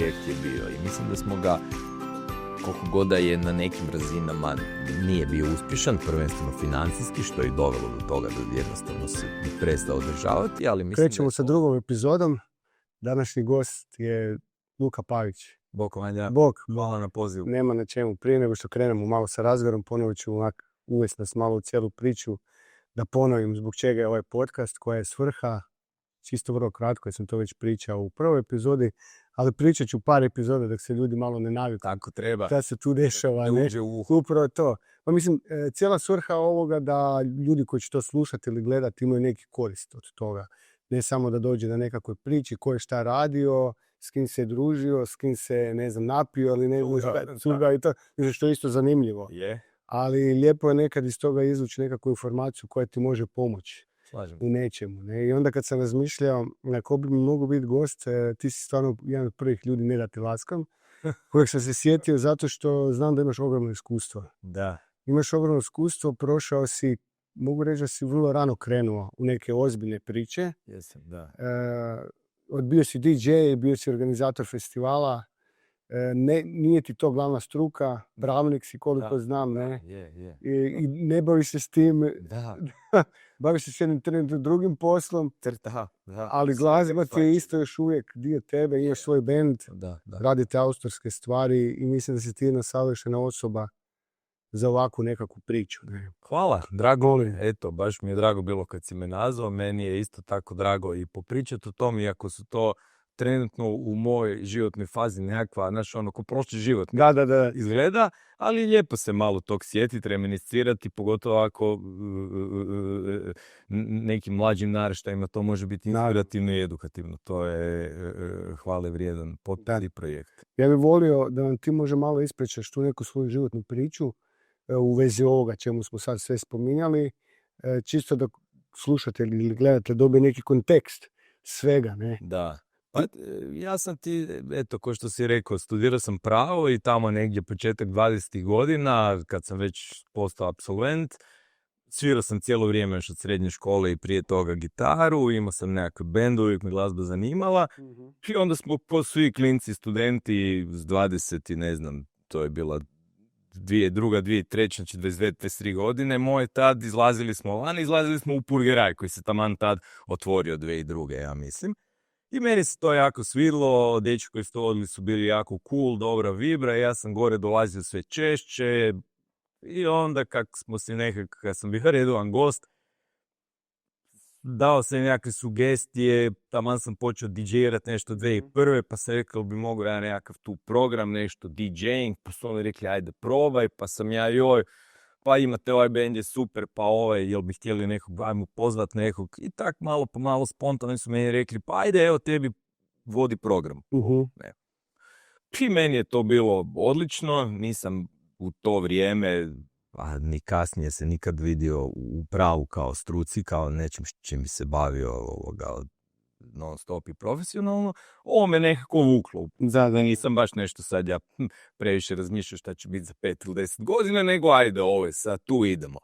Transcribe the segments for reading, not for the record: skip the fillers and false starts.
projekt je bio i mislim da smo ga, koliko god da je na nekim razinama nije bio uspješan, prvenstveno financijski, što je i dovelo do toga da jednostavno se prestao održavati, ali mislim krećemo sa drugom epizodom. Današnji gost je Luka Pavić. Bok Vanja, Bok. hvala na pozivu. Nema na čemu. Prije nego što krenemo malo sa razgovorom, ponovit ću uvesti nas malo u cijelu priču, da ponovim zbog čega je ovaj podcast, koja je svrha, čisto vrlo kratko, jer sam to već pričao u prvoj epizodi, ali pričat ću par epizoda dok se ljudi malo ne naviku. Tako treba. Da se tu dešava, ne? Uđe u uho. Upravo to. Pa mislim, cijela svrha ovoga da ljudi koji će to slušati ili gledati imaju neki korist od toga. Ne samo da dođe na nekakvoj priči ko je šta radio, s kim se družio, s kim se, ne znam, napio ili ne znam, i to, što je isto zanimljivo. Yeah. Ali lijepo je nekad iz toga izvući nekakvu informaciju koja ti može pomoći u nečemu. Ne? I onda kad sam razmišljao ko bi mi mogu biti gost, ti si stvarno jedan od prvih ljudi, ne da ti laskam, kojeg sam se sjetio zato što znam da imaš ogromno iskustvo. Da. Imaš ogromno iskustvo, prošao si, mogu reći da si vrlo rano krenuo u neke ozbiljne priče. Jesam, da. Bio si DJ, bio si organizator festivala. Nije ti to glavna struka, pravnik si koliko znam, ne? Je. I ne baviš se s tim, da. baviš se s jednim drugim poslom, da. Ali glazba ti je isto još uvijek dio tebe, imaš svoj band, radite autorske stvari i mislim da si ti jedna savršena osoba za ovakvu nekakvu priču. Ne? Hvala, drago. Eto, baš mi je drago bilo kad si me nazvao, meni je isto tako drago i popričati o tom, iako su to trenutno u mojoj životnoj fazi nekakva, ko prošli život da. izgleda, ali lijepo se malo tog sjetiti, reminiscirati, pogotovo ako nekim mlađim naraštajima to može biti inspirativno i edukativno. To je hvale vrijedan potpuni projekt. Ja bih volio da vam ti može malo ispričaš tu neku svoju životnu priču u vezi ovoga čemu smo sad sve spominjali, čisto da slušatelji ili gledatelj dobije neki kontekst svega, ne? Da. Pa ja sam ti, eto, ko što si rekao, studirao sam pravo i tamo negdje početak 20. godina, kad sam već postao apsolvent, svirao sam cijelo vrijeme još od srednje škole i prije toga gitaru, imao sam nekakve bendove, uvijek me glazba zanimala. I onda smo ko svi klinci, studenti s 20 i ne znam, to je bila 2003, znači 22-23 godine, moje tad izlazili smo u Purgeraj koji se taman tad otvorio 2002. ja mislim. I meni se to jako svidlo, dečki koji su to odli su bili jako cool, dobra vibra, ja sam gore dolazio sve češće i onda kad sam bio redovan gost, dao sam nekakve sugestije, taman sam počeo DJ-irati nešto 2001. pa sam rekao bi mogu ja nekakav tu program, nešto DJing, pa su oni rekli ajde probaj, pa sam ja pa imate ovaj band je super, pa jel bi htjeli nekog, ajmo pozvat nekog. I tak malo po malo spontano su meni rekli, pa ajde, evo tebi vodi program. I meni je to bilo odlično, nisam u to vrijeme, a ni kasnije se nikad vidio u pravu kao struci, kao nečim čim bi se bavio non stop i profesionalno, ovo me nekako vuklo. Da nisam baš nešto sad ja previše razmišljao šta će biti za 5 ili 10 godina, nego ajde sad tu idemo.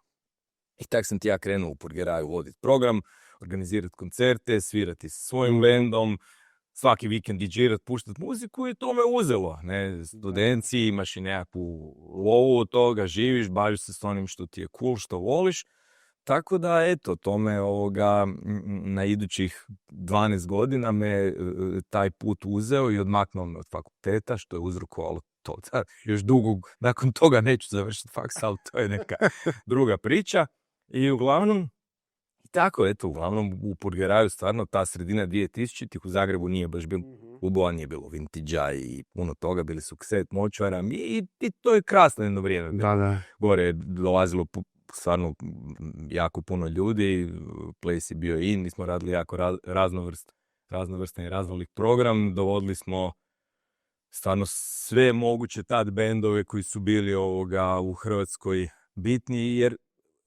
I tak sam ti ja krenuo u Purgeraju voditi program, organizirati koncerte, svirati sa svojim bandom, svaki vikend DJ-irat, puštati muziku i to me uzelo. Ne? Studenci, imaš i nekakvu lovu od toga, živiš, baviš se s onim što ti je cool, što voliš. Tako da, eto, to me na idućih 12 godina me taj put uzeo i odmaknuo me od fakulteta, što je uzrokovalo to. Da, još dugo, nakon toga neću završiti faks, ali to je neka druga priča. I uglavnom u Purgeraju stvarno ta sredina 2000-ih u Zagrebu nije baš bilo klubova, nije bilo vintage-a i puno toga, bili su Kset, Močvara i to je krasno jedno vrijeme. Da. Gore je dolazilo stvarno jako puno ljudi, Place je bio in, mi smo radili jako raznovrstan i raznolik program, dovodili smo stvarno sve moguće tad bendove koji su bili u Hrvatskoj bitni, jer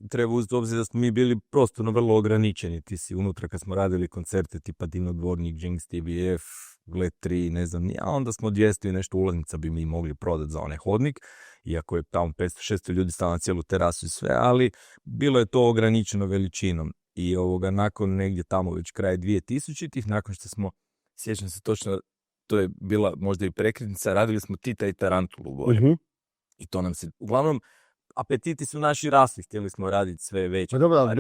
treba uzeti obzir da smo mi bili prostorno vrlo ograničeni. Ti si unutra kad smo radili koncerte tipa Dino Dvornik, Jinx, TBF, Gled 3, ne znam, a onda smo 200 i nešto ulaznica bi mi mogli prodati za onaj hodnik, iako je tamo 500-600 ljudi stalo na cijelu terasu i sve, ali bilo je to ograničeno veličinom. I nakon negdje tamo već kraj 2000-ih, nakon što smo, sjećam se točno, to je bila možda i prekretnica, radili smo Tita i Tarantulu gore. I to nam se, uglavnom, apetiti su naši rasli, htjeli smo raditi sve veće. Pa dobro, ali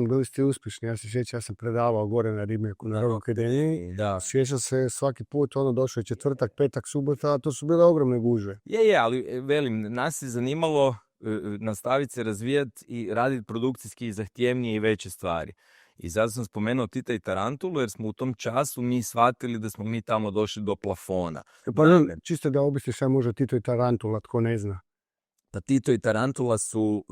bili ste uspješni, ja se sjećam, ja sam predavao gore na Ribnjaku, na Rock Akademiji. Da. Sjećam se svaki put, došao je četvrtak, petak, subota, a to su bile ogromne gužve. Ali velim, nas je zanimalo nastaviti se razvijati i raditi produkcijski zahtjevnije i veće stvari. I zato sam spomenuo Tita i Tarantulu, jer smo u tom času mi shvatili da smo mi tamo došli do plafona. Čisto da objasniš šta može Tito i Tarantula, tko ne zna. Pa Tito i Tarantula su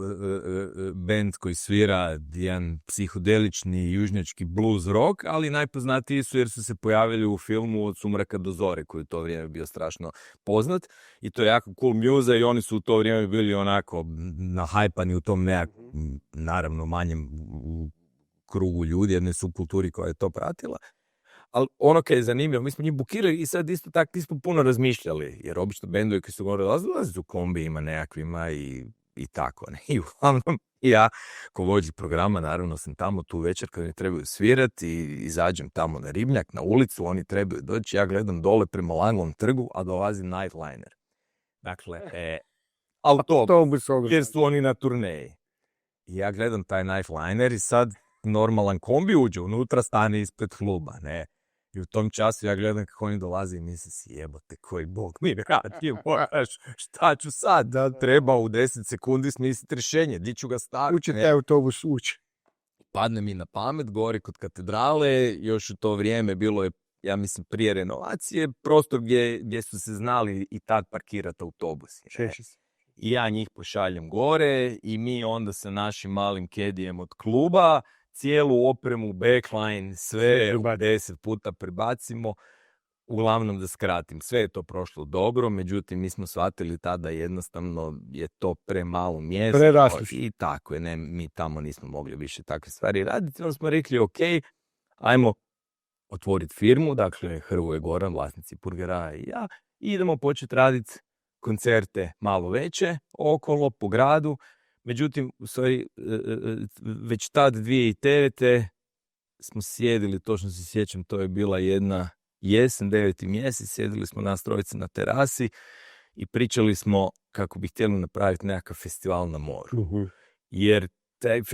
band koji svira jedan psihodelični južnjački blues rock, ali najpoznatiji su jer su se pojavili u filmu Od sumraka do zore, koji u to vrijeme bio strašno poznat. I to je jako cool muza i oni su u to vrijeme bili onako nahajpani u tom nekakvom, naravno manjem krugu ljudi, jedne subkulturi koja je to pratila. Ali ono kad je zanimljivo, mi smo njih bukirali i sad isto tako nismo puno razmišljali, jer obično bendovi koji su gore dolaze u kombijima nekakvima i tako. Ne? I uglavnom ja, ko vođi programa, naravno sam tamo tu večer kad mi trebaju svirati i izađem tamo na Ribnjak, na ulicu, oni trebaju doći, ja gledam dole prema Langom trgu, a dolazi Nightliner. Dakle, autobus, jer su oni na turneji. I ja gledam taj Nightliner i sad normalan kombi uđe unutra, stane ispred kluba, ne. I u tom času ja gledam kako oni dolaze i mislim si jebote koji bog mi radi, šta ću sad, da treba u 10 sekundi smisliti rješenje, gdje ću ga staviti. Ući taj autobus, ući. Padne mi na pamet, gori kod katedrale, još u to vrijeme bilo je, ja mislim, prije renovacije, prostor gdje su se znali i tad parkirati autobusi. I ja njih pošaljem gore i mi onda sa našim malim kedijem od kluba cijelu opremu, backline, sve 10 puta prebacimo, uglavnom da skratim. Sve je to prošlo dobro, međutim mi smo shvatili tada jednostavno je to premalo mjesto i tako je, ne, mi tamo nismo mogli više takve stvari raditi. Onda smo rekli ok, ajmo otvoriti firmu, dakle Hrvoje Goran, vlasnici Purgeraja i ja, i idemo početi raditi koncerte malo veće okolo, po gradu. Međutim, već tad 2009. smo sjedili, točno se sjećam, to je bila jedna jesen, 9. mjesec, sjedili smo nas trojice na terasi i pričali smo kako bi htjeli napraviti nekakav festival na moru. Jer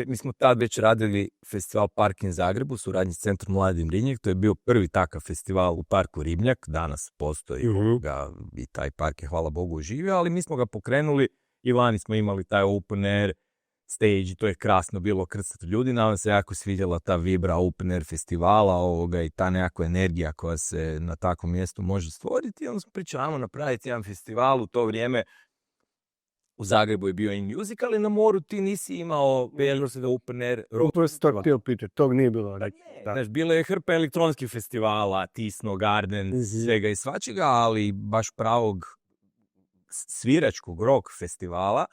mi smo tad već radili festival Parking Zagrebu, suradnji s Centrom Mladim Ribnjak, to je bio prvi takav festival u parku Ribnjak, danas postoji i taj park je, hvala Bogu, živio, ali mi smo ga pokrenuli i vani smo imali taj open air stage, to je krasno bilo krcati ljudi, nam se jako svidjela ta vibra open air festivala i ta nekakva energija koja se na takvom mjestu može stvoriti i onda smo pričali, ajmo napraviti jedan festival. U to vrijeme u Zagrebu je bio i music, ali na moru ti nisi imao da open air rock. Tog nije bilo. Znaš, bilo je hrpa elektronskih festivala, Tisno, Garden, svega i svačega, ali baš pravog sviračkog rock festivala,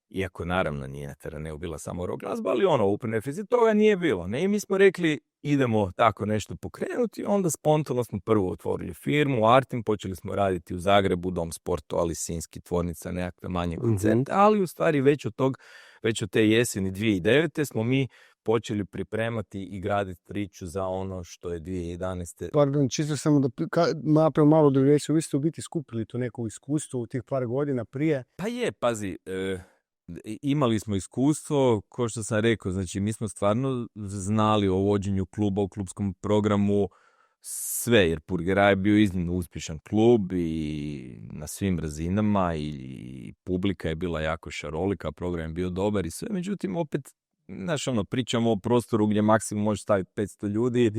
iako naravno nije na Teraneu bila samo rock glazba, ali open air festival, toga nije bilo. Ne? I mi smo rekli, idemo tako nešto pokrenuti, onda spontano smo prvo otvorili firmu, Artim, počeli smo raditi u Zagrebu, Dom sportu, ali Sinjski, tvornica, nekakve manje koncerte, ali u stvari već od te jeseni 2009. smo mi počeli pripremati i graditi priču za ono što je 2011. Pardon, čisto samo da napravim malo drugečiju, vi ste u biti skupili to neko iskustvo u tih par godina prije. Pa je, pazi, imali smo iskustvo, kao što sam rekao, znači mi smo stvarno znali o vođenju kluba, u klubskom programu, sve, jer Purgeraj je bio iznimno uspješan klub i na svim razinama i publika je bila jako šarolika, program je bio dobar i sve, međutim opet, znaš, pričamo o prostoru gdje maksimum može staviti 500 ljudi,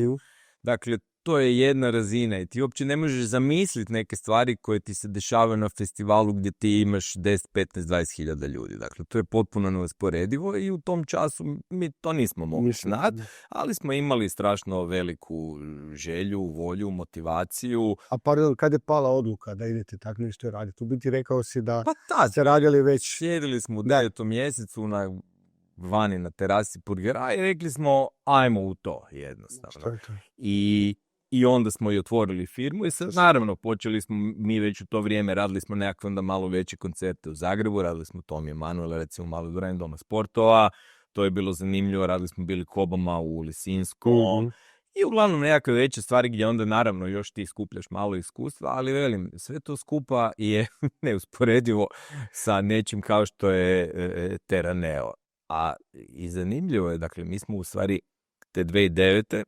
dakle, to je jedna razina i ti uopće ne možeš zamisliti neke stvari koje ti se dešavaju na festivalu gdje ti imaš 10, 15, 20 hiljada ljudi. Dakle, to je potpuno neusporedivo i u tom času mi to nismo mogli znati, ali smo imali strašno veliku želju, volju, motivaciju. A pardon, kad je pala odluka da idete tako nešto raditi? U biti rekao si da ste radili već... Sjedili smo u 9. mjesecu vani na terasi Purgeraja i rekli smo ajmo u to jednostavno. I onda smo i otvorili firmu i sad naravno počeli smo, mi već u to vrijeme radili smo nekakve onda malo veće koncerte u Zagrebu, radili smo Tomi Emanuela, recimo malo dvorani Doma sportova, to je bilo zanimljivo, radili smo bili Kobama u Lisinskom I uglavnom nekakve veće stvari gdje onda naravno još ti skupljaš malo iskustva, ali velim, sve to skupa je neusporedivo sa nečim kao što je Terraneo. A i zanimljivo je, dakle, mi smo u stvari te 2009.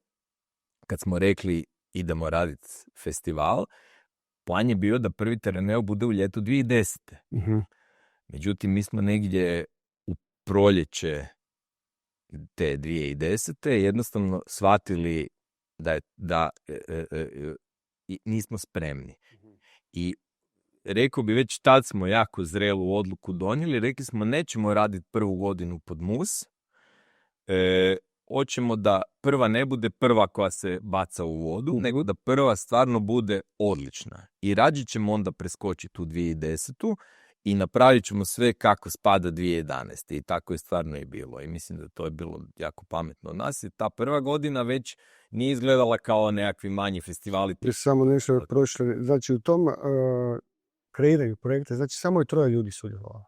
kad smo rekli idemo raditi festival, plan je bio da prvi Terraneo bude u ljetu 2010. Međutim, mi smo negdje u proljeće te 2010. jednostavno shvatili da nismo spremni. I rekao bi, već tad smo jako zrelu odluku donijeli, rekli smo nećemo raditi prvu godinu pod mus, hoćemo da prva ne bude prva koja se baca u vodu, nego da prva stvarno bude odlična. I rađe ćemo onda preskočiti u 2010. i napravit ćemo sve kako spada 2011. I tako je stvarno i bilo. I mislim da to je bilo jako pametno od nas. I ta prva godina već nije izgledala kao nekakvi manji festivali. Samo nešto prošlo. Znači u tom kreiranju projekta, znači samo je 3 ljudi sudjelovalo.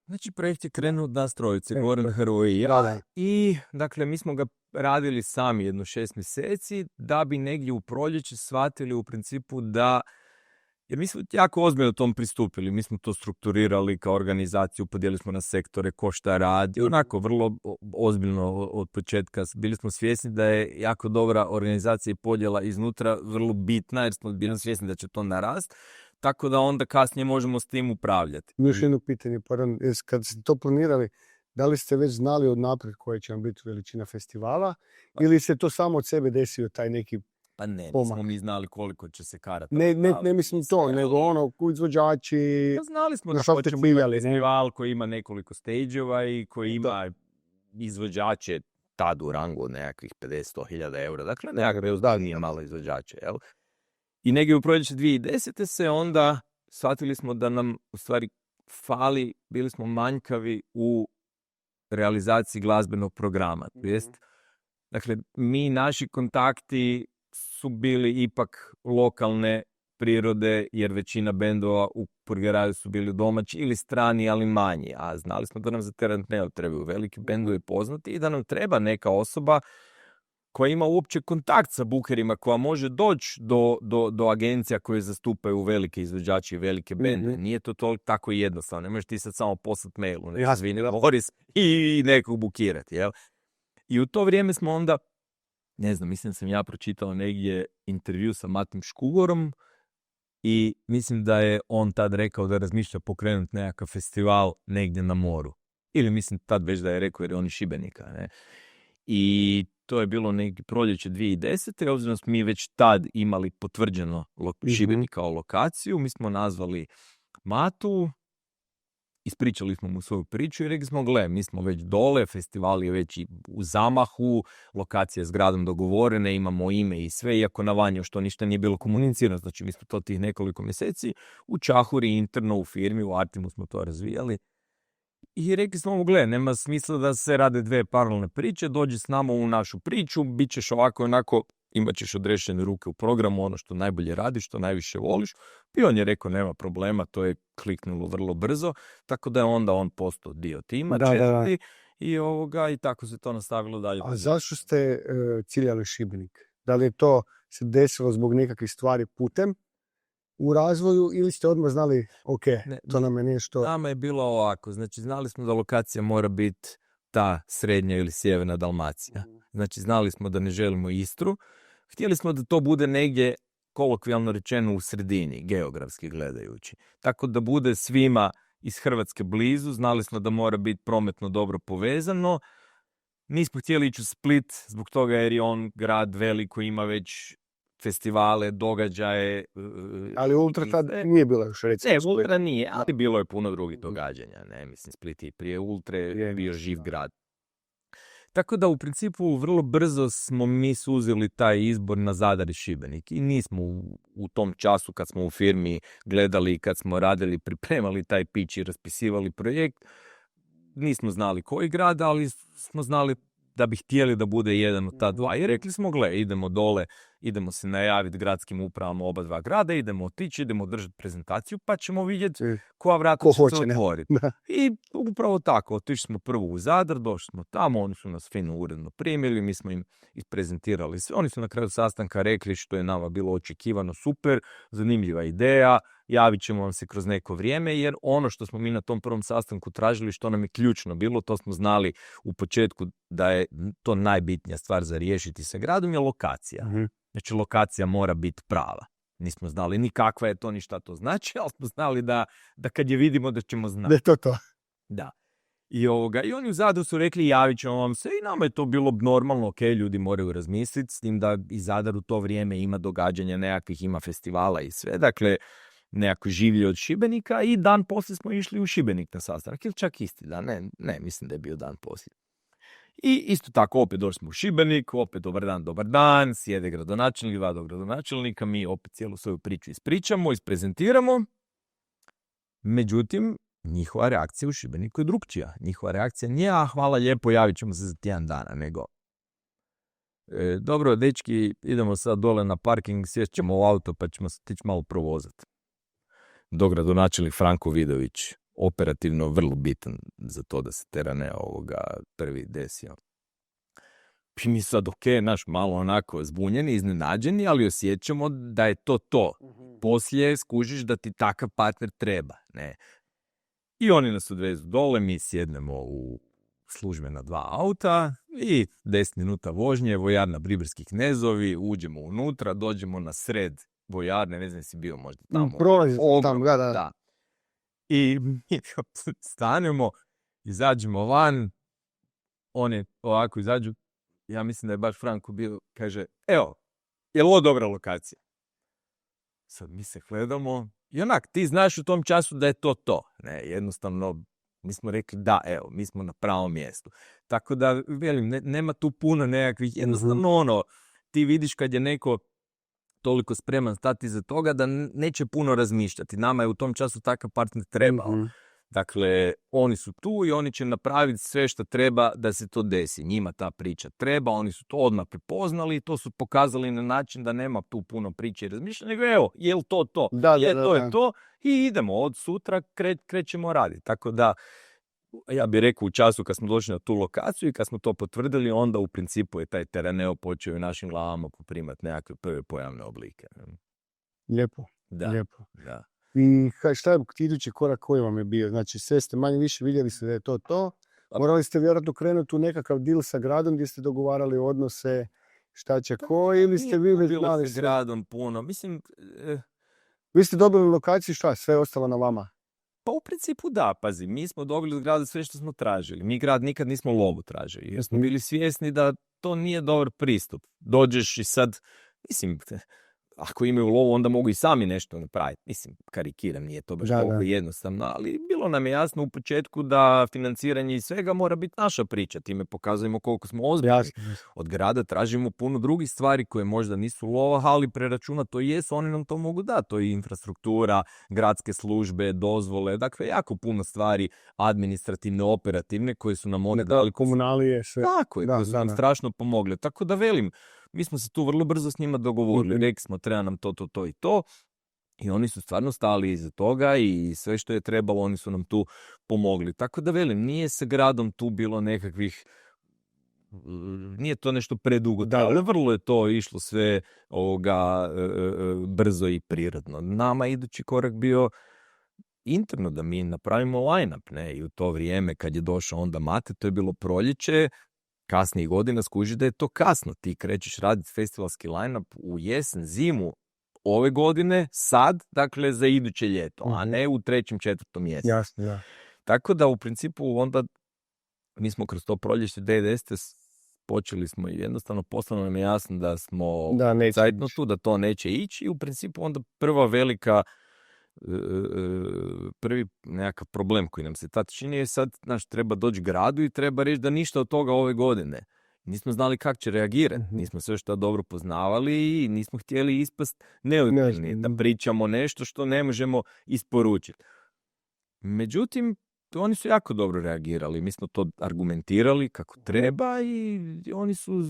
Znači projekt je krenuo od nas trojice, Goran, Hrvoje i ja. Da. I dakle mi smo ga radili sami 6 mjeseci da bi negdje u proljeće shvatili u principu da, jer mi smo jako ozbiljno tom pristupili, mi smo to strukturirali kao organizaciju, podijelili smo na sektore ko šta radi, onako vrlo ozbiljno od početka. Bili smo svjesni da je jako dobra organizacija i podjela iznutra vrlo bitna, jer smo bili svjesni da će to narast, tako da onda kasnije možemo s tim upravljati. Još jedno pitanje, kad ste to planirali, da li ste već znali od naprijed koja će vam biti veličina festivala ili se to samo od sebe desio taj neki Pa ne, nismo mi znali koliko će se karata. Ne mislim to, nego ono, izvođači... Znali smo da hoćemo imati festival koji ima nekoliko stage-ova i koji ima izvođače tad u rangu od nekakvih 50-100.000 eura. Dakle, nekakve nije malo izvođače, jel? I negdje u proljeće 2010. se onda shvatili smo da nam u stvari fali, bili smo manjkavi u realizaciji glazbenog programa. Dakle, naši kontakti su bili ipak lokalne prirode, jer većina bendova u Purgeraju su bili domaći ili strani, ali manji. A znali smo da nam za Terraneo trebaju veliki bendovi poznati i da nam treba neka osoba koja ima uopće kontakt sa bukerima, koja može doći do agencija koje zastupaju velike izvođače i velike bende. Nije to tako jednostavno. Ne možeš ti sad samo poslati mailu, Boris, i nekog bukirati. Jel? I u to vrijeme smo onda, ne znam, mislim da sam ja pročitao negdje intervju sa Matim Škugorom i mislim da je on tad rekao da razmišlja pokrenuti nekakav festival negdje na moru. Ili mislim tad već da je rekao jer je on iz Šibenika. Ne? I to je bilo neki proljeće 2010. Obzirom smo mi već tad imali potvrđeno Šibenik kao lokaciju, mi smo nazvali Matu, ispričali smo mu svoju priču i rekli smo, gle, mi smo već dole, festival je već i u zamahu, lokacija je s gradom dogovorena, imamo ime i sve, iako na vanju što ništa nije bilo komunicirano, znači mi smo to tih nekoliko mjeseci u čahuri interno u firmi, u Artimu smo to razvijali. I rekli smo mu, gle, nema smisla da se rade 2 paralelne priče, dođi s nama u našu priču, bit ćeš ovako i onako, imat ćeš odrešene ruke u programu, ono što najbolje radiš, što najviše voliš. I on je rekao, nema problema, to je kliknulo vrlo brzo, tako da je onda on postao dio tima, četvrti, i tako se to nastavilo dalje. A zašto ste ciljali Šibenik? Da li je to se desilo zbog nekakvih stvari putem u razvoju ili ste odmah znali, to nam je nešto... Nama je bilo ovako, znači znali smo da lokacija mora biti ta srednja ili sjeverna Dalmacija. Znači znali smo da ne želimo Istru, htjeli smo da to bude negdje, kolokvijalno rečeno, u sredini, geografski gledajući. Tako da bude svima iz Hrvatske blizu, znali smo da mora biti prometno dobro povezano. Nismo htjeli ići u Split, zbog toga jer je on grad veliko, ima već festivale, događaje. Ali Ultra tad nije bila još, recimo. Ne, Ultra nije, ali bilo je puno drugih događanja. Ne? Mislim, Split i prije Ultre je bio živ grad. Tako da u principu vrlo brzo smo mi suzili taj izbor na Zadar i Šibenik. I nismo u tom času kad smo u firmi gledali, kad smo radili, pripremali taj pitch i raspisivali projekt, nismo znali koji grad, ali smo znali da bi htjeli da bude jedan od ta dva. I rekli smo, gle, idemo dole, idemo se najaviti gradskim upravama oba dva grada, idemo otići, idemo držati prezentaciju, pa ćemo vidjeti koja vrata će se otvoriti. I upravo tako, otišli smo prvo u Zadar, došli smo tamo, oni su nas fino uredno primili, mi smo im isprezentirali sve. Oni su na kraju sastanka rekli, što je nama bilo očekivano, super, zanimljiva ideja, javit ćemo vam se kroz neko vrijeme, jer ono što smo mi na tom prvom sastanku tražili, što nam je ključno bilo, to smo znali u početku da je to najbitnija stvar za riješiti sa gradom, je lokacija. Znači, lokacija mora biti prava. Nismo znali ni kakva je to, ni šta to znači, ali smo znali da kad je vidimo da ćemo znati. Da je to. Da. I oni u Zadru su rekli, javit ćemo vam se, i nama je to bilo normalno, ok, ljudi moraju razmisliti, s tim da i Zadar u to vrijeme ima događanja nekakvih, ima festivala i sve, dakle, nekako življe od Šibenika, i dan poslije smo išli u Šibenik na sastanak, ili čak isti dan, ne, mislim da je bio dan poslije. I isto tako, opet došli smo u Šibenik, opet dobar dan, sjede gradonačelnik, dva gradonačelnika, mi opet cijelu svoju priču ispričamo, isprezentiramo. Međutim, njihova reakcija u Šibeniku je drukčija. Njihova reakcija nije, hvala lijepo, javit ćemo se za tjedan dana, nego dobro, dečki, idemo sad dole na parking, sjest ćemo u auto, pa ćemo se tići malo provozati. Dogradonačelnik Franko Vidović, operativno vrlo bitan za to da se Terane prvi desio. I mi sad, ok, naš malo onako zbunjeni, iznenađeni, ali osjećamo da je to. Poslije skužiš da ti takav partner treba, ne. I oni nas odvezu dole, mi sjednemo u službena dva auta i 10 minuta vožnje, vojarna Briberski Knezovi, uđemo unutra, dođemo na sred vojarne, ne znam si bio možda tamo. Prolazi tamo, da. I mi stanemo, izađemo van, oni ovako izađu, ja mislim da je baš Franko bio, kaže, evo, je li ovo dobra lokacija? Sad mi se gledamo, i onak, ti znaš u tom času da je to. Ne, jednostavno, mi smo rekli da, evo, mi smo na pravom mjestu. Tako da, velim, nema tu puno nekakvih, jednostavno ti vidiš kad je neko toliko spreman stati iza toga da neće puno razmišljati. Nama je u tom času takav partner trebao. Dakle, oni su tu i oni će napraviti sve što treba da se to desi. Njima ta priča treba, oni su to odmah prepoznali i to su pokazali na način da nema tu puno priče i razmišljanja, nego evo, je li to? Je to i idemo, od sutra krećemo raditi. Tako da, ja bih rekao, u času kad smo došli na tu lokaciju i kad smo to potvrdili, onda u principu je taj Teraneo počeo u našim glavama poprimati nekakve prve pojavne oblike. Lijepo. Da. I šta je idući korak koji vam je bio? Znači, sve ste manje više vidjeli ste da je to. Morali ste vjerojatno krenuti u nekakav deal sa gradom gdje ste dogovarali odnose, šta će ko, ili ste vi znali s gradom puno. Mislim, vi ste dobili lokaciju, šta? Sve je ostalo na vama? Pa u principu da, pazi, mi smo dobili od grada sve što smo tražili. Mi grad nikad nismo lovu tražili, jer smo bili svjesni da to nije dobar pristup. Dođeš i sad, mislim, ako imaju lovu, onda mogu i sami nešto napraviti. Mislim, karikiram, nije to baš toliko jednostavno, ali bilo nam je jasno u početku da financiranje i svega mora biti naša priča. Time pokazujemo koliko smo ozbiljni. Od grada tražimo puno drugih stvari koje možda nisu lova, ali preračuna to jesu, oni nam to mogu dati. To je infrastruktura, gradske službe, dozvole, dakle jako puno stvari administrativne, operativne koje su nam one dali. Komunalije, sve. Tako je, koje su nam strašno pomogle. Tako da velim, mi smo se tu vrlo brzo s njima dogovorili. Rekli smo, treba nam to i to. I oni su stvarno stali iza toga i sve što je trebalo, oni su nam tu pomogli. Tako da velim, nije sa gradom tu bilo nekakvih, nije to nešto predugo. Ali vrlo je to išlo sve brzo i prirodno. Nama idući korak bio interno da mi napravimo line-up. Ne? I u to vrijeme kad je došao onda Mate, to je bilo proljeće, kasnijih godina skuži da je to kasno. Ti krećeš raditi festivalski line-up u jesen, zimu ove godine, sad, dakle, za iduće ljeto, a ne u 3., 4. mjesecu. Jasno, da. Tako da, u principu, onda mi smo kroz to proljeće 2010. počeli smo i jednostavno postalo nam je jasno da smo tu, da to neće ići i u principu onda prva velika prvi nekakav problem koji nam se tad čini je sad, treba doći gradu i treba reći da ništa od toga ove godine. Nismo znali kako će reagirati, nismo sve što dobro poznavali i nismo htjeli ispast neozbiljni, da pričamo nešto što ne možemo isporučiti. Međutim, oni su jako dobro reagirali. Mi smo to argumentirali kako treba i oni su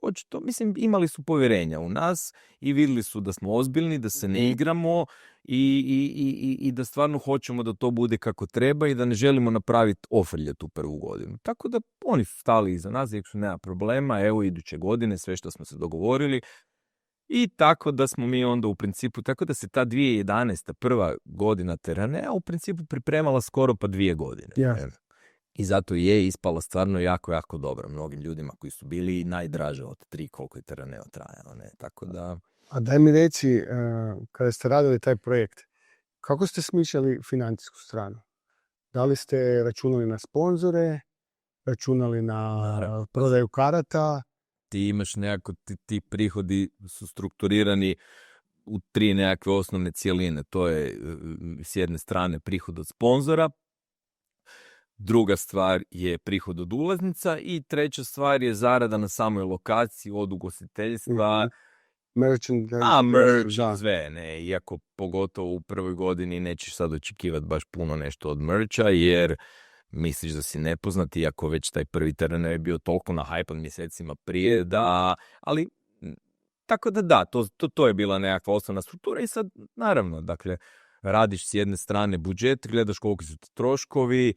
očito, mislim, imali su povjerenja u nas i vidjeli su da smo ozbiljni, da se ne igramo i da stvarno hoćemo da to bude kako treba i da ne želimo napraviti ofrlje tu prvu godinu. Tako da oni su stali iza nas, rekli su nema problema, evo iduće godine sve što smo se dogovorili. I tako da smo mi onda u principu, tako da se ta 2011. prva godina Terranea u principu pripremala skoro pa 2 godine. Yeah. I zato je ispala stvarno jako, jako dobro mnogim ljudima koji su bili najdraže od 3 koliko je Terraneo trajao. Ne? Tako da... A daj mi reci, kada ste radili taj projekt, kako ste smišljali financijsku stranu? Da li ste računali na sponzore, računali na prodaju karata? Ti imaš nekako, ti prihodi su strukturirani u 3 nekakve osnovne cjeline. To je s jedne strane prihod od sponzora, druga stvar je prihod od ulaznica i treća stvar je zarada na samoj lokaciji od ugostiteljstva. Merch, sve, ne. Iako pogotovo u prvoj godini nećeš sad očekivati baš puno nešto od mercha, jer misliš da si nepoznat, iako već taj prvi Terraneo je bio toliko nahajpan mjesecima prije, da, ali tako da, to je bila nekakva osnovna struktura i sad, naravno, dakle, radiš s jedne strane budžet, gledaš koliko su ti troškovi,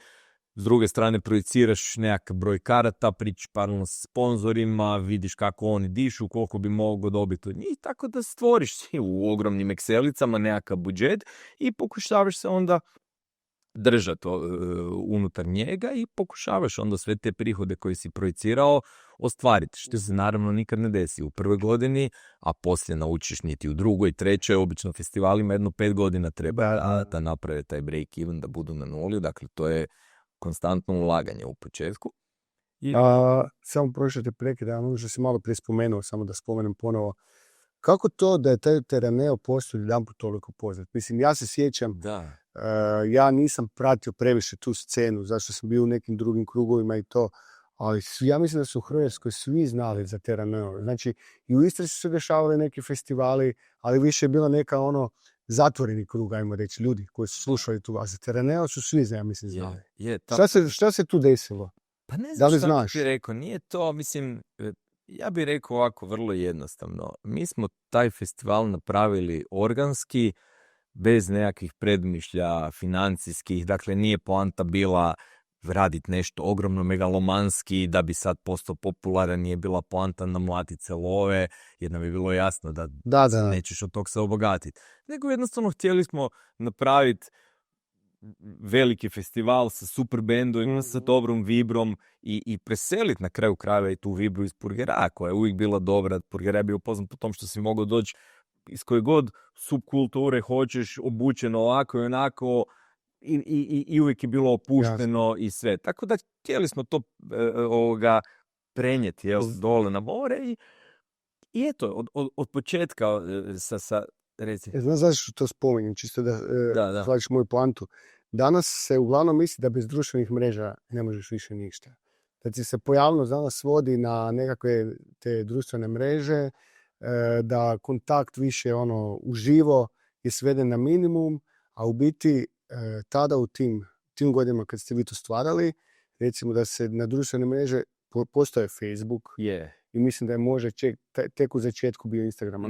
s druge strane projiciraš nekakav broj karata, pričaš paralelno s sponzorima, vidiš kako oni dišu, koliko bi mogao dobiti od njih, tako da stvoriš si u ogromnim Excelicama nekakav budžet i pokušavaš se onda držati unutar njega i pokušavaš onda sve te prihode koje si projicirao ostvariti, što se naravno nikad ne desi u prvoj godini, a poslije naučiš niti u drugoj, trećoj, obično festivalima 5 godina treba da naprave taj break even, da budu na nuli, dakle to je konstantno ulaganje u početku. Samo prošljate prekid, ono što si malo prije spomenuo, samo da spomenem ponovo. Kako to da je taj Terraneo postao jedanput toliko poznat? Mislim, ja se sjećam, ja nisam pratio previše tu scenu, zašto sam bio u nekim drugim krugovima i to, ali ja mislim da su u Hrvatskoj svi znali za Terraneo. Znači, i u Istri su se dešavali neki festivali, ali više je bila neka zatvoreni krug, ajmo reći, ljudi koji su slušali tu, a za Terraneo su svi, ja mislim, znali. Šta se tu desilo? Pa ne znam šta ti rekao, nije to, mislim, ja bih rekao ovako vrlo jednostavno. Mi smo taj festival napravili organski, bez nekakvih predmišlja financijskih, dakle nije poanta bila raditi nešto ogromno megalomanski da bi sad postao popularan, nije bila poanta namlatiti se love, jer nam je bilo jasno da nećeš od tog se obogatiti. Nego jednostavno htjeli smo napraviti veliki festival sa super bendovima, sa dobrom vibrom i preseliti na kraju krajeva i tu vibru iz Purgera, koja je uvijek bila dobra. Purgera je bio poznat po tom što si mogao doći iz koje god subkulture hoćeš, obučeno ovako i onako i uvijek je bilo opušteno i sve. Tako da htjeli smo to prenijeti dole na more i eto, od početka sa reci. Znaš zašto to spominjem, čisto da shvatiš moju poantu. Danas se uglavnom misli da bez društvenih mreža ne možeš više ništa. Da ti se pojavnost danas svodi na nekakve te društvene mreže, da kontakt više uživo je sveden na minimum, a u biti tada u tim godinama kad ste vi to stvarali, recimo da se na društvene mreže postoje Facebook i mislim da je može tek u začetku bio Instagram.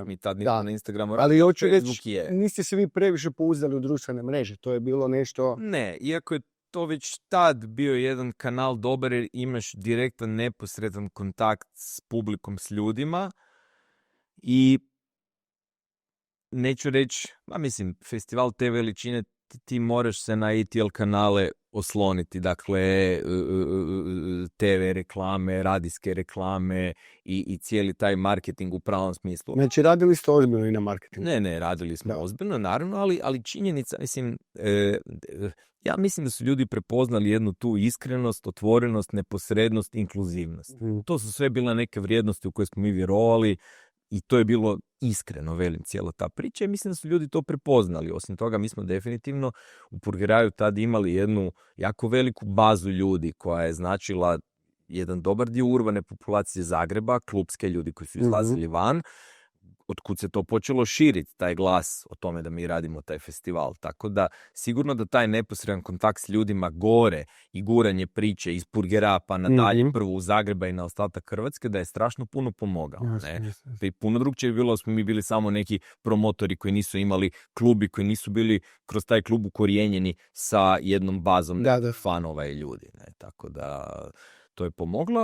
Mi tad nismo na Instagramu. Ali hoću reći, niste se vi previše pouzdali u društvene mreže, to je bilo nešto... Ne, iako je to već tad bio jedan kanal dobar jer imaš direktan, neposredan kontakt s publikom, s ljudima i neću reći, mislim, festival te veličine ti moraš se na ETL kanale osloniti, dakle TV reklame, radijske reklame i cijeli taj marketing u pravom smislu. Znači radili ste ozbiljno i na marketingu? Ne, radili smo ozbiljno, naravno, ali činjenica, mislim, ja mislim da su ljudi prepoznali jednu tu iskrenost, otvorenost, neposrednost, inkluzivnost. To su sve bile neke vrijednosti u koje smo mi vjerovali i to je bilo iskreno, velim, cijela ta priča i mislim da su ljudi to prepoznali. Osim toga, mi smo definitivno u Purgeraju tad imali jednu jako veliku bazu ljudi koja je značila jedan dobar dio urbane populacije Zagreba, klupske ljudi koji su izlazili van, otkud se to počelo širiti, taj glas o tome da mi radimo taj festival. Tako da, sigurno da taj neposredan kontakt s ljudima gore i guranje priče iz Purgera pa nadalje, prvo u Zagreba i na ostatak Hrvatske, da je strašno puno pomogao. Ne? I puno drugčije je bilo, smo mi bili samo neki promotori koji nisu imali klubi, koji nisu bili kroz taj klub ukorijenjeni sa jednom bazom fanova i ljudi. Ne? Tako da to je pomoglo,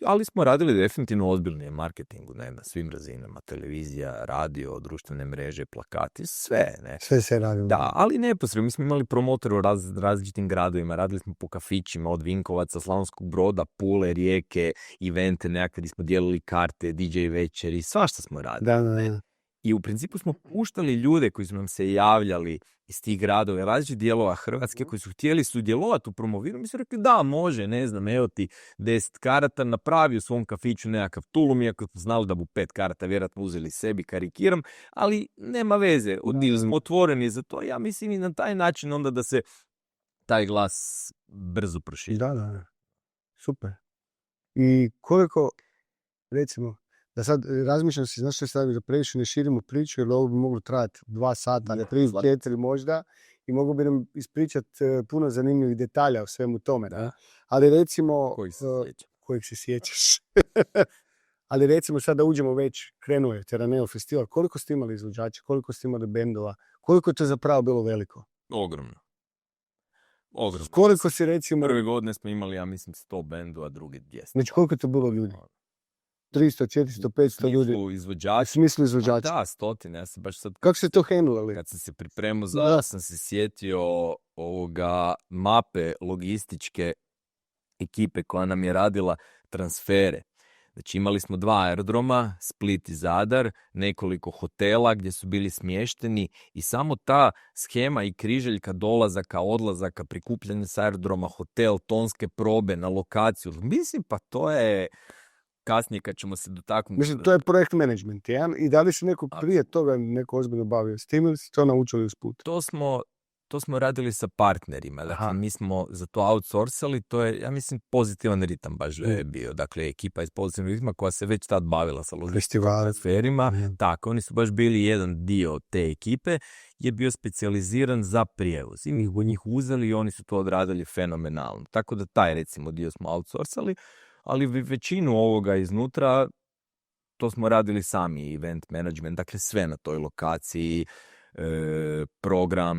ali smo radili definitivno ozbiljnije marketingu, ne, na svim razinama, televizija, radio, društvene mreže, plakati, sve. Ne. Sve se radilo. Da, ali neposredno, mi smo imali promotore u različitim gradovima, radili smo po kafićima od Vinkovaca, Slavonskog Broda, Pule, Rijeke, evente nekakve gdje smo dijelili karte, DJ večeri, svašta smo radili. Da. I u principu smo puštali ljude koji su nam se javljali iz tih gradova, različitih dijelova Hrvatske, koji su htjeli sudjelovati u promoviranju. Mi su rekli da, može, ne znam, evo ti 10 karata, napravi u svom kafiću nekakav tulum, iako smo znali da bu 5 karata vjerojatno uzeli sebi, karikiram, ali nema veze, smo otvoreni za to. Ja mislim i na taj način onda da se taj glas brzo proširi. Da. Super. I koliko, recimo, da sad razmišljam si, znaš što je stavio, da previše ne širimo priču, jer ovo bi moglo trajati 2 sata, 3, 4 možda, i mogu bi nam ispričati puno zanimljivih detalja o svemu tome. Da. Ali recimo... Kojih se sjećaš? Ali recimo sad da uđemo već, krenuo je Terraneo festival, koliko ste imali izvođača, koliko ste imali bendova, koliko je to zapravo bilo veliko? Ogromno. Koliko si recimo... Prve godine smo imali, ja mislim, 100 bendova, drugi 200. Znači koliko je to bilo ljudi? 300, 400, 500 ljudi. U smislu izvođača. Da, stotine. Ja sam baš sad... Kako se to handlali? Kad sam se pripremao za sam se sjetio mape logističke ekipe koja nam je radila transfere. Znači imali smo 2 aerodroma, Split i Zadar, nekoliko hotela gdje su bili smješteni i samo ta schema i križaljka dolazaka, odlazaka, prikupljanja s aerodroma, hotel, tonske probe na lokaciju. Mislim, pa to je... Kasnije kad ćemo se dotaknuti... Mislim, to je projekt management, jedan? I da li se neko prije toga neko ozbiljno bavio s tim ili ste to naučili usput? To smo radili sa partnerima. Dakle, mi smo za to outsourcali. To je, ja mislim, pozitivan ritam baš je bio. Dakle, ekipa iz pozitivnog ritma koja se već tad bavila sa logističkim transferima. Tako, oni su baš bili jedan dio te ekipe, je bio specijaliziran za prijevoz. I mi njih uzeli i oni su to odradili fenomenalno. Tako da taj, recimo, dio smo outsourcali. Ali većinu ovoga iznutra, to smo radili sami, event management, dakle sve na toj lokaciji, program,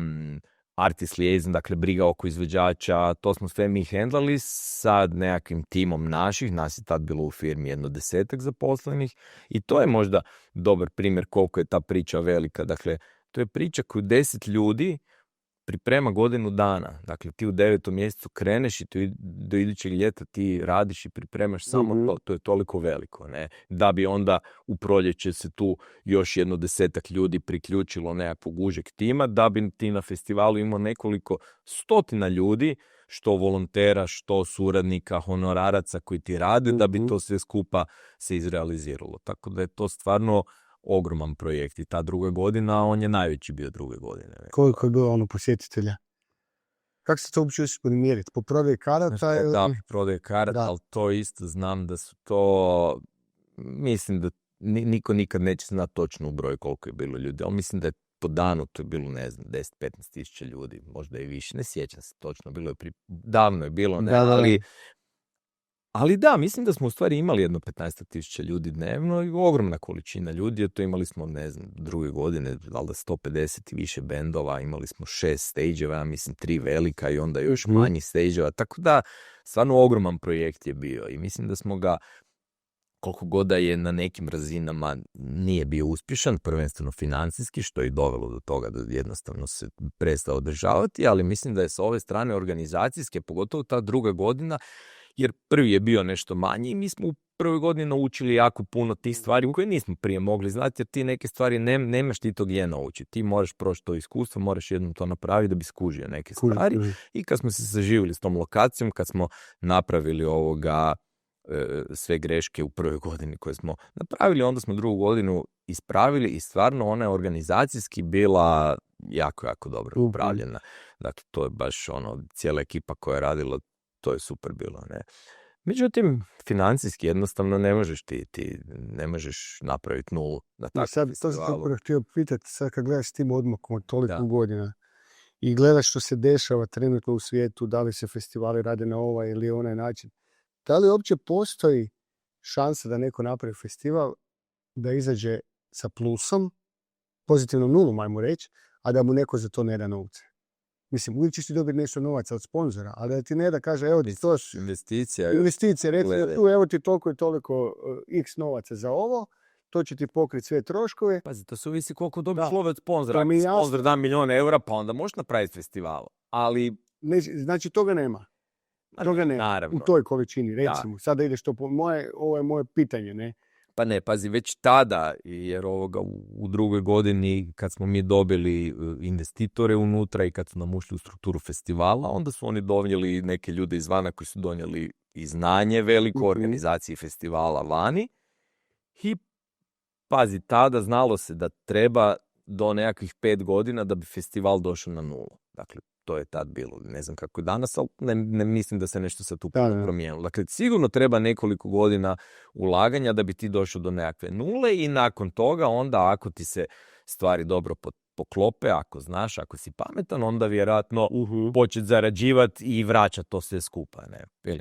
artist liaison, dakle briga oko izvođača, to smo sve mi handlali sa nekakvim timom naših, nas je tad bilo u firmi 10 zaposlenih i to je možda dobar primjer koliko je ta priča velika, dakle to je priča koju 10 ljudi priprema godinu dana. Dakle, ti u 9. mjesecu kreneš i do idućeg ljeta ti radiš i pripremaš samo to. To je toliko veliko, ne? Da bi onda u proljeće se tu još 10 ljudi priključilo nekakvog užeg tima, da bi ti na festivalu imao nekoliko stotina ljudi, što volontera, što suradnika, honoraraca koji ti rade, da bi to sve skupa se izrealiziralo. Tako da je to stvarno ogroman projekt i ta druga godina, on je najveći bio druge godine. Koliko je bilo posjetitelja? Kako se to uopće uspjeli mjeriti? Po prodaji karata? Da, prodaje karata, ali to isto znam da su to, mislim da niko nikad neće znati točno u broj koliko je bilo ljudi, ali mislim da je po danu to je bilo, ne znam, 10-15 tisuća ljudi, možda i više, ne sjećam se točno, davno je bilo, ne, ali da, mislim da smo u stvari imali 15.000 ljudi dnevno i ogromna količina ljudi, to imali smo, ne znam, druge godine, valjda 150 i više bendova, imali smo 6 stage-eva, ja mislim 3 velika i onda još manji stage-eva, tako da stvarno ogroman projekt je bio i mislim da smo ga, koliko god da je na nekim razinama nije bio uspješan, prvenstveno financijski, što je dovelo do toga da jednostavno se prestao održavati, ali mislim da je sa ove strane organizacijske, pogotovo ta druga godina, jer prvi je bio nešto manji i mi smo u prvoj godini naučili jako puno tih stvari koje nismo prije mogli znati, jer ti neke stvari nemaš ti to gdje naučiti. Ti moraš proći to iskustvo, moraš jednom to napraviti da bi skužio neke stvari. I kad smo se saživili s tom lokacijom, kad smo napravili sve greške u prvoj godini koje smo napravili, onda smo drugu godinu ispravili i stvarno ona je organizacijski bila jako, jako dobro upravljena. Dakle, to je baš cijela ekipa koja je radila, to je super bilo, ne. Međutim, financijski jednostavno ne možeš ti ne možeš napraviti nulu na I takvom sad, to sam te festivalu. upravo htio pitati, sad kad gledaš s tim odmakom od toliko Da. godina i gledaš što se dešava trenutno u svijetu, da li se festivali rade na ovaj ili onaj način, da li uopće postoji šansa da neko napravi festival da izađe sa plusom, pozitivnom nulom, ajmo reći, a da mu neko za to ne da novce? Mislim, uvijek ćeš ti dobiti nešto novaca od sponzora, ali da ti ne da kaže, evo ti to Investicija. investicije, recimo Gledaj. tu, evo ti toliko i toliko x novaca za ovo, to će ti pokriti sve troškove. Pazi, to se ovisi koliko dobiš Da. love od sponzora. To mi je Ako jasno. sponzor da 1.000.000 eura, pa onda možeš napraviti festival. Ali, Znači, toga nema. Toga nema. naravno. U toj količini, recimo. Sada ideš to po ovo je moje pitanje, ne? Pa ne, pazi, već tada, jer u drugoj godini kad smo mi dobili investitore unutra i kad su nam ušli u strukturu festivala, onda su oni donijeli neke ljude izvana koji su donijeli i znanje veliko Mhm. organizaciji festivala vani. I pazi, tada znalo se da treba do nekakvih 5 godina da bi festival došao na nulu. Dakle, to je tad bilo. Ne znam kako je danas, ali ne mislim da se nešto sad tu Da. promijenilo. Dakle, sigurno treba nekoliko godina ulaganja da bi ti došao do nekakve nule i nakon toga onda ako ti se stvari dobro poklope, ako znaš, ako si pametan, onda vjerojatno početi zarađivati i vraćati to sve skupa.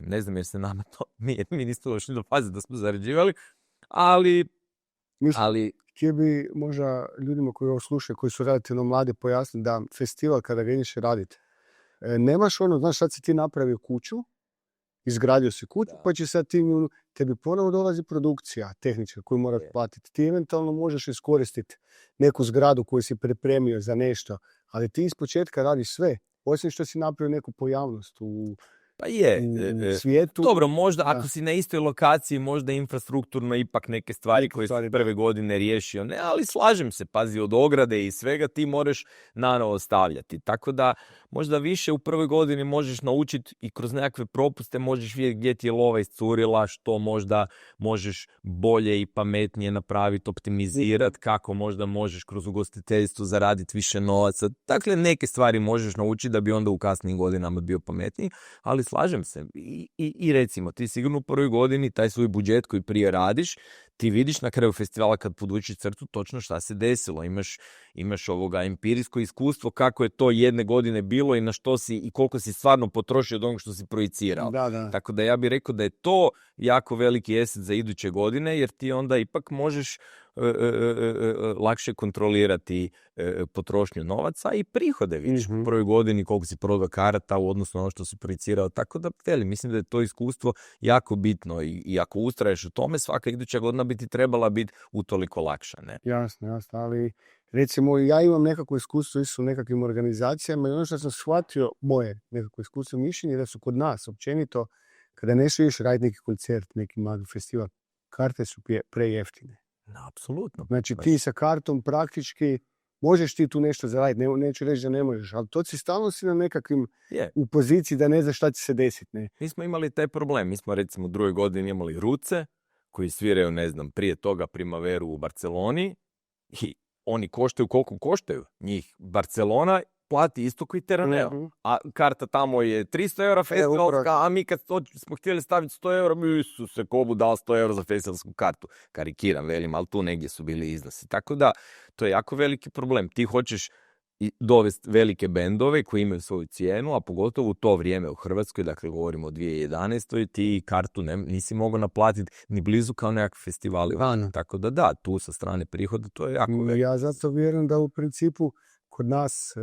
Ne znam jer se nama to, mi nismo došli do faze da smo zarađivali, ali Htio bi možda ljudima koji ovo slušaju, koji su relativno mladi, pojasniti da festival kada ga ideš raditi, nemaš znaš, sad si ti napravio kuću, izgradio si kuću, pa će sad tebi ponovo dolazi produkcija tehnička koju moraš platiti. Ti eventualno možeš iskoristiti neku zgradu koju si pripremio za nešto, ali ti ispočetka radiš sve, osim što si napravio neku pojavnost u svijetu. Dobro, možda ako si na istoj lokaciji, možda infrastrukturno ipak neke stvari koje si prve godine riješio. Ne, ali slažem se, pazi, od ograde i svega ti moraš nanovo stavljati. Tako da možda više u prvoj godini možeš naučiti i kroz nekakve propuste možeš vidjeti gdje ti je lova iscurila, što možda možeš bolje i pametnije napraviti, optimizirati, kako možda možeš kroz ugostiteljstvo zaraditi više novaca. Dakle, neke stvari možeš naučiti da bi onda u kasnijim godinama bio pametniji, ali slažem se. I recimo, ti sigurno u prvoj godini taj svoj budžet koji prije radiš, ti vidiš na kraju festivala kad podvučiš crtu točno šta se desilo. Imaš empirijsko iskustvo kako je to jedne godine bilo i na što si i koliko si stvarno potrošio od onog što si projicirao. Da. Tako da ja bih rekao da je to jako veliki eset za iduće godine, jer ti onda ipak možeš lakše kontrolirati potrošnju novaca i prihode, vidiš u prvoj godini koliko si prodao karata u odnosu na ono što si projicirao. Tako da, mislim da je to iskustvo jako bitno i ako ustraješ u tome, svaka iduća godina bi ti trebala biti utoliko lakša. Ne? Jasno, ali recimo ja imam nekako iskustvo isto u nekakvim organizacijama i ono što sam shvatio, moje nekako iskustvo mišljenje, da su kod nas općenito, kada nešto ideš raditi neki koncert, neki mladi festival, karte su prejeftine. Apsolutno. Znači ti sa kartom praktički možeš ti tu nešto zaraditi, neću reći da ne možeš, ali to si stalno si na nekakvim u poziciji da ne znaš šta će se desiti. Ne? Mi smo imali taj problem, mi smo recimo u drugoj godini imali Ruce, koji sviraju, ne znam, prije toga Primaveru u Barceloni i oni koštaju koliko koštaju. Njih Barcelona plati isto koji Terraneo. A karta tamo je 300 eura festivalska, a mi kad smo htjeli staviti 100 eura, mi su se kobu dali 100 eura za festivalsku kartu. Karikiram, velim, ali tu negdje su bili iznosi. Tako da, to je jako veliki problem. Ti hoćeš dovesti velike bendove koji imaju svoju cijenu, a pogotovo u to vrijeme u Hrvatskoj, dakle govorimo o 2011. ti kartu nisi mogao naplatiti ni blizu kao nekakvi festivali. Tako da, tu sa strane prihoda to je jako veliko. Ja zato vjerujem da u principu kod nas,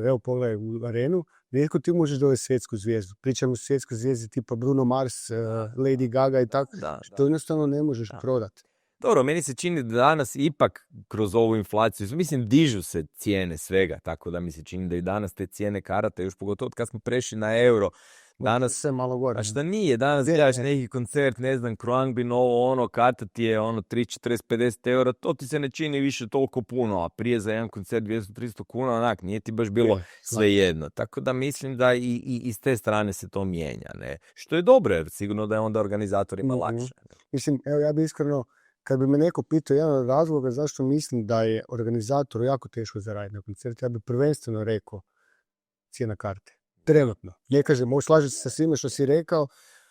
evo pogledaj u arenu, rijetko ti možeš dovesti svjetsku zvijezdu. Pričamo o svjetskoj zvijezdi tipa Bruno Mars, Lady Gaga i tako, što jednostavno ne možeš prodati. Dobro, meni se čini da danas ipak kroz ovu inflaciju, mislim, dižu se cijene svega, tako da mi se čini da i danas te cijene karata, još pogotovo kad smo prešli na euro, danas se malo gore. A šta nije, danas gledaš neki koncert, ne znam, Kroangbin, karta ti je 3, 40, 50 eura, to ti se ne čini više toliko puno, a prije za jedan koncert 200-300 kuna, onak, nije ti baš bilo svejedno. Tako da mislim da i s te strane se to mijenja, ne? Što je dobro, jer sigurno da je onda organizatorima lakše. Mislim, evo ja bi iskreno, kad bi me neko pitao jedan od razloga zašto mislim da je organizatoru jako teško zaraditi na koncert, ja bi prvenstveno rekao cijena karte. Trenutno. Ne kažem, slažem se sa svime što si rekao,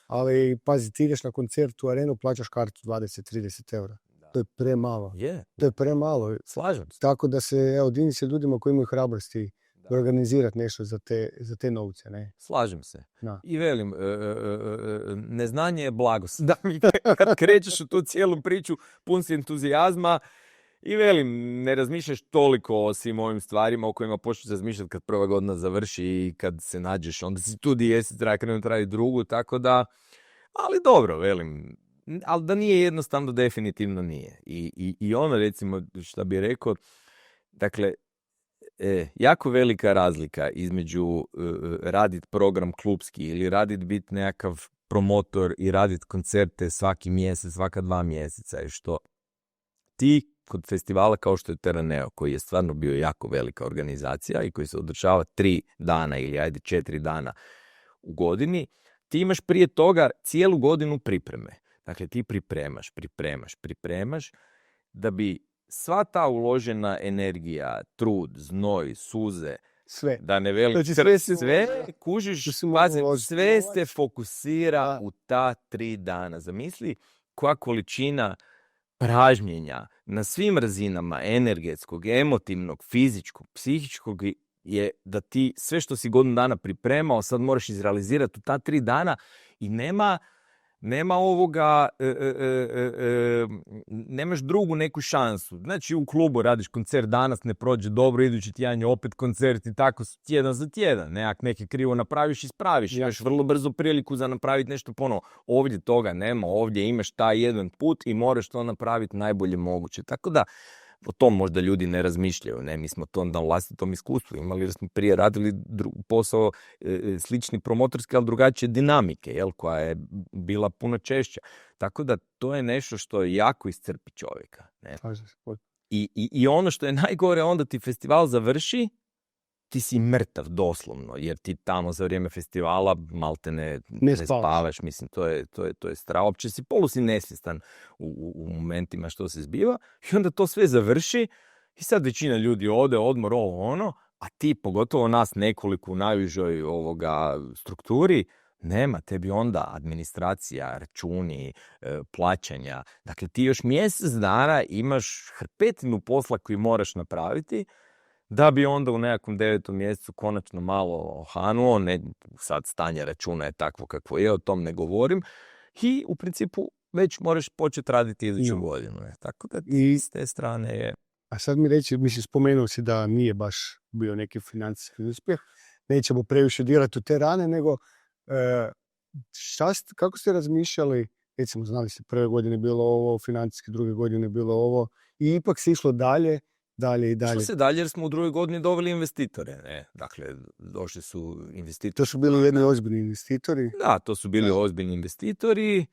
ali pazi, ti ideš na koncert u arenu, plaćaš kartu 20-30 eura. To je premalo. To je premalo. Slažem se. Tako da se, evo, divim se ljudima koji imaju hrabrosti organizirati nešto za te novce. Ne? Slažem se. Da. I velim, neznanje je blagost. Da, kad krećeš u tu cijelu priču, pun si entuzijazma i velim, ne razmišljaš toliko o svim ovim stvarima o kojima počneš razmišljati kad prva godina završi i kad se nađeš, onda si tu di jesi, treba krenuti raditi drugu, tako da, ali dobro, velim, ali da nije jednostavno, definitivno nije. I ono, recimo, što bi rekao, dakle, jako velika razlika između raditi program klubski ili raditi biti nekakav promotor i raditi koncerte svaki mjesec, svaka 2 mjeseca je što ti kod festivala kao što je Terraneo, koji je stvarno bio jako velika organizacija i koji se održava 3 dana ili 4 dana u godini, ti imaš prije toga cijelu godinu pripreme. Dakle, ti pripremaš da bi sva ta uložena energija, trud, znoj, suze, sve, da ne velim, sve kužiš, sve se fokusira u ta 3 dana. Zamisli koja količina pražnjenja na svim razinama energetskog, emotivnog, fizičkog, psihičkog je da ti sve što si godinu dana pripremao sad moraš izrealizirati u ta 3 dana i nema ovoga, nemaš drugu neku šansu. Znači u klubu radiš koncert, danas ne prođe dobro, idući tjedan je opet koncert i tako tjedan za tjedan. Neke krivo napraviš, ispraviš. Imaš vrlo brzo priliku za napraviti nešto ponovo. Ovdje toga nema, ovdje imaš taj jedan put i moraš to napraviti najbolje moguće. Tako da o tom možda ljudi ne razmišljaju. Ne, mi smo to na vlastitom iskustvu imali, jer smo prije radili posao slični promotorski, ali drugačije dinamike, koja je bila puno češća. Tako da to je nešto što jako iscrpi čovjeka. Ne? I ono što je najgore, onda ti festival završi, ti si mrtav doslovno, jer ti tamo za vrijeme festivala malte ne spavaš. Mislim, to je strah. Opće si nesvjestan u momentima što se zbiva i onda to sve završi i sad većina ljudi ode, odmor, ono, a ti, pogotovo nas nekoliko u najvišoj strukturi, nema, tebi onda administracija, računi, plaćanja. Dakle, ti još mjesec dana imaš hrpetinu posla koji moraš napraviti da bi onda u nekakvom 9. mjesecu konačno malo ohanuo, sad stanje računa je takvo kakvo je, o tom ne govorim, i u principu već moraš početi raditi iduću godinu. Tako da s te strane je... A sad mi reći, spomenuo si da nije baš bio neki financijski uspjeh, nećemo previše dirati u te rane, nego kako ste razmišljali, recimo znali ste prve godine bilo ovo, financijske druge godine bilo ovo, i ipak se išlo dalje i dalje. Što se dalje, jer smo u drugoj godini doveli investitore. Ne? Dakle, došli su investitori. To su bili jedni ozbiljni investitori? Da, to su bili ozbiljni investitori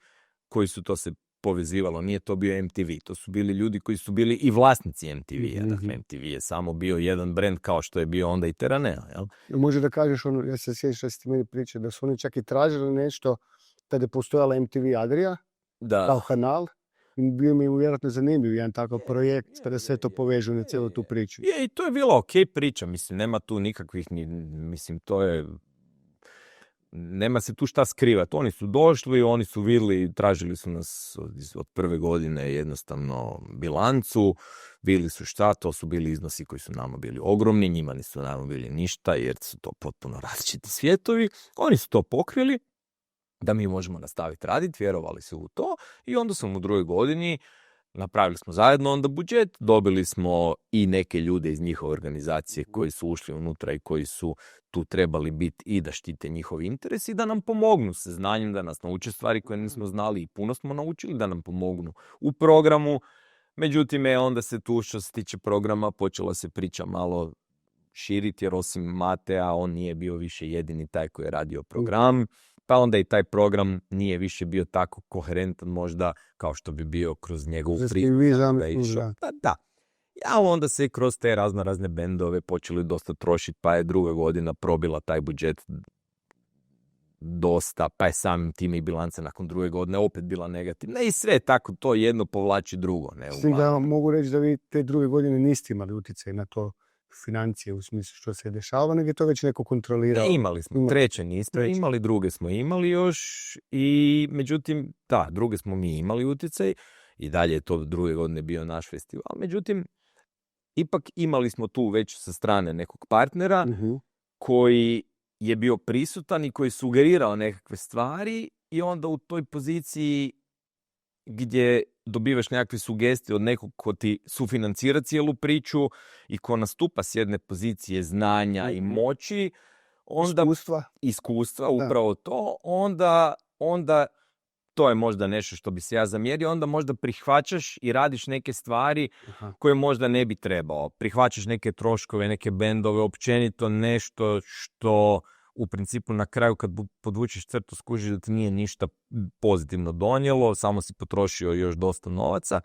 koji su to se povezivalo. Nije to bio MTV. To su bili ljudi koji su bili i vlasnici MTV-a. Dakle, MTV je samo bio jedan brand kao što je bio onda i Terraneo. Jel? Može da kažeš, ja se sjećam što ste meni pričali, da su oni čak i tražili nešto kada je postojala MTV Adria, kao kanal. Bio mi vjerojatno zanimljiv jedan takav projekt kada sve to povežu na cijelu tu priču. I to je bila ok priča, mislim, nema tu nikakvih, mislim, to je, nema se tu šta skrivati. Oni su došli, oni su vidjeli, tražili su nas od prve godine jednostavno bilancu, vidjeli su šta, to su bili iznosi koji su nama bili ogromni, njima nisu nama bili ništa jer su to potpuno različiti svijetovi. Oni su to pokrili da mi možemo nastaviti raditi, vjerovali su u to i onda smo u drugoj godini napravili smo zajedno onda budžet, dobili smo i neke ljude iz njihove organizacije koji su ušli unutra i koji su tu trebali biti i da štite njihovi interesi i da nam pomognu sa znanjem, da nas nauče stvari koje nismo znali i puno smo naučili, da nam pomognu u programu. Međutim, onda se tu što se tiče programa počela se priča malo širiti, jer osim Matea on nije bio više jedini taj koji je radio program. Pa onda i taj program nije više bio tako koherentan možda kao što bi bio kroz njegovu priču. Da. A onda se kroz te razne bendove počeli dosta trošiti, pa je druga godina probila taj budžet dosta, pa je samim time i bilanca nakon druge godine opet bila negativna i sve tako to jedno povlači drugo. Da mogu reći da vi te druge godine niste imali utjecaj na to financije u smislu što se je dešavalo, nego je to već neko kontrolirao. Imali smo, treće nismo imali, druge smo imali još i međutim, da, druge smo mi imali utjecaj i dalje je to druge godine bio naš festival. Međutim, ipak imali smo tu već sa strane nekog partnera koji je bio prisutan i koji je sugerirao nekakve stvari i onda u toj poziciji gdje dobivaš nekakve sugestije od nekog ko ti sufinancira cijelu priču i ko nastupa s jedne pozicije znanja i moći, onda iskustva upravo to, onda to je možda nešto što bi se ja zamjerio, onda možda prihvaćaš i radiš neke stvari koje možda ne bi trebao. Prihvaćaš neke troškove, neke bendove, općenito nešto što u principu na kraju kad podvučeš crtu skužiš da ti nije ništa pozitivno donijelo, samo si potrošio još dosta novaca.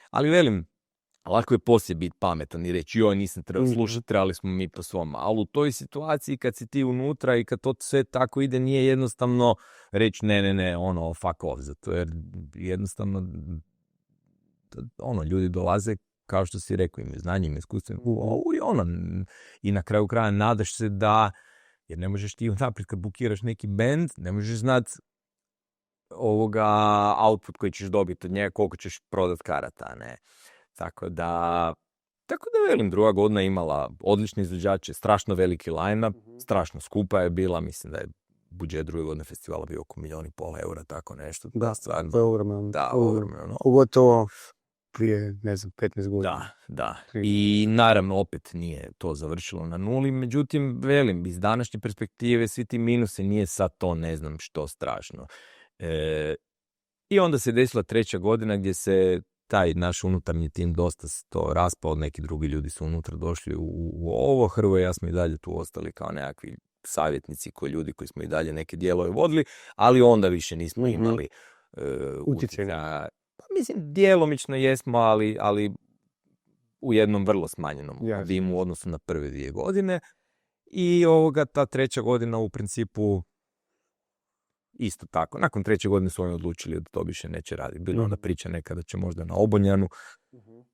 Ali velim, lako je poslije biti pametan i reći joj nisam trebao slušati, trebali smo mi po svom. Ali u toj situaciji kad si ti unutra i kad to sve tako ide, nije jednostavno reći ne, fuck off. Zato jer jednostavno ljudi dolaze, kao što si rekao, imaju znanje, imaju iskustvo, i na kraju kraja nadaš se da, jer ne možeš ti unaprijed kad bukiraš neki band, ne možeš znat output koji ćeš dobiti od njega, koliko ćeš prodat karata, ne. Tako da velim, druga godina imala odlični izvođače, strašno veliki line-up, strašno skupa je bila, mislim da je budžet druge godine festivala bio oko 1,5 milijuna eura, tako nešto. Da, stvarno. to je ogromno. Da, ogromno. Pogotovo prije, 15 godina. Da. I naravno opet nije to završilo na nuli, međutim, velim, iz današnje perspektive svi ti minuse nije sad to ne znam što strašno. I onda se desila treća godina gdje se taj naš unutarnji tim dosta to raspao, neki drugi ljudi su unutra došli u ovo, Hrvoje i ja smo i dalje tu ostali kao nekakvi savjetnici, ljudi koji smo i dalje neke dijelove vodili, ali onda više nismo imali utjecaja. Pa mislim, djelomično jesmo, ali u jednom vrlo smanjenom obimu u odnosu na prve 2 godine. I ta treća godina u principu isto tako. Nakon treće godine su oni odlučili da to više neće raditi. Bilo onda priča nekada će možda na Obonjanu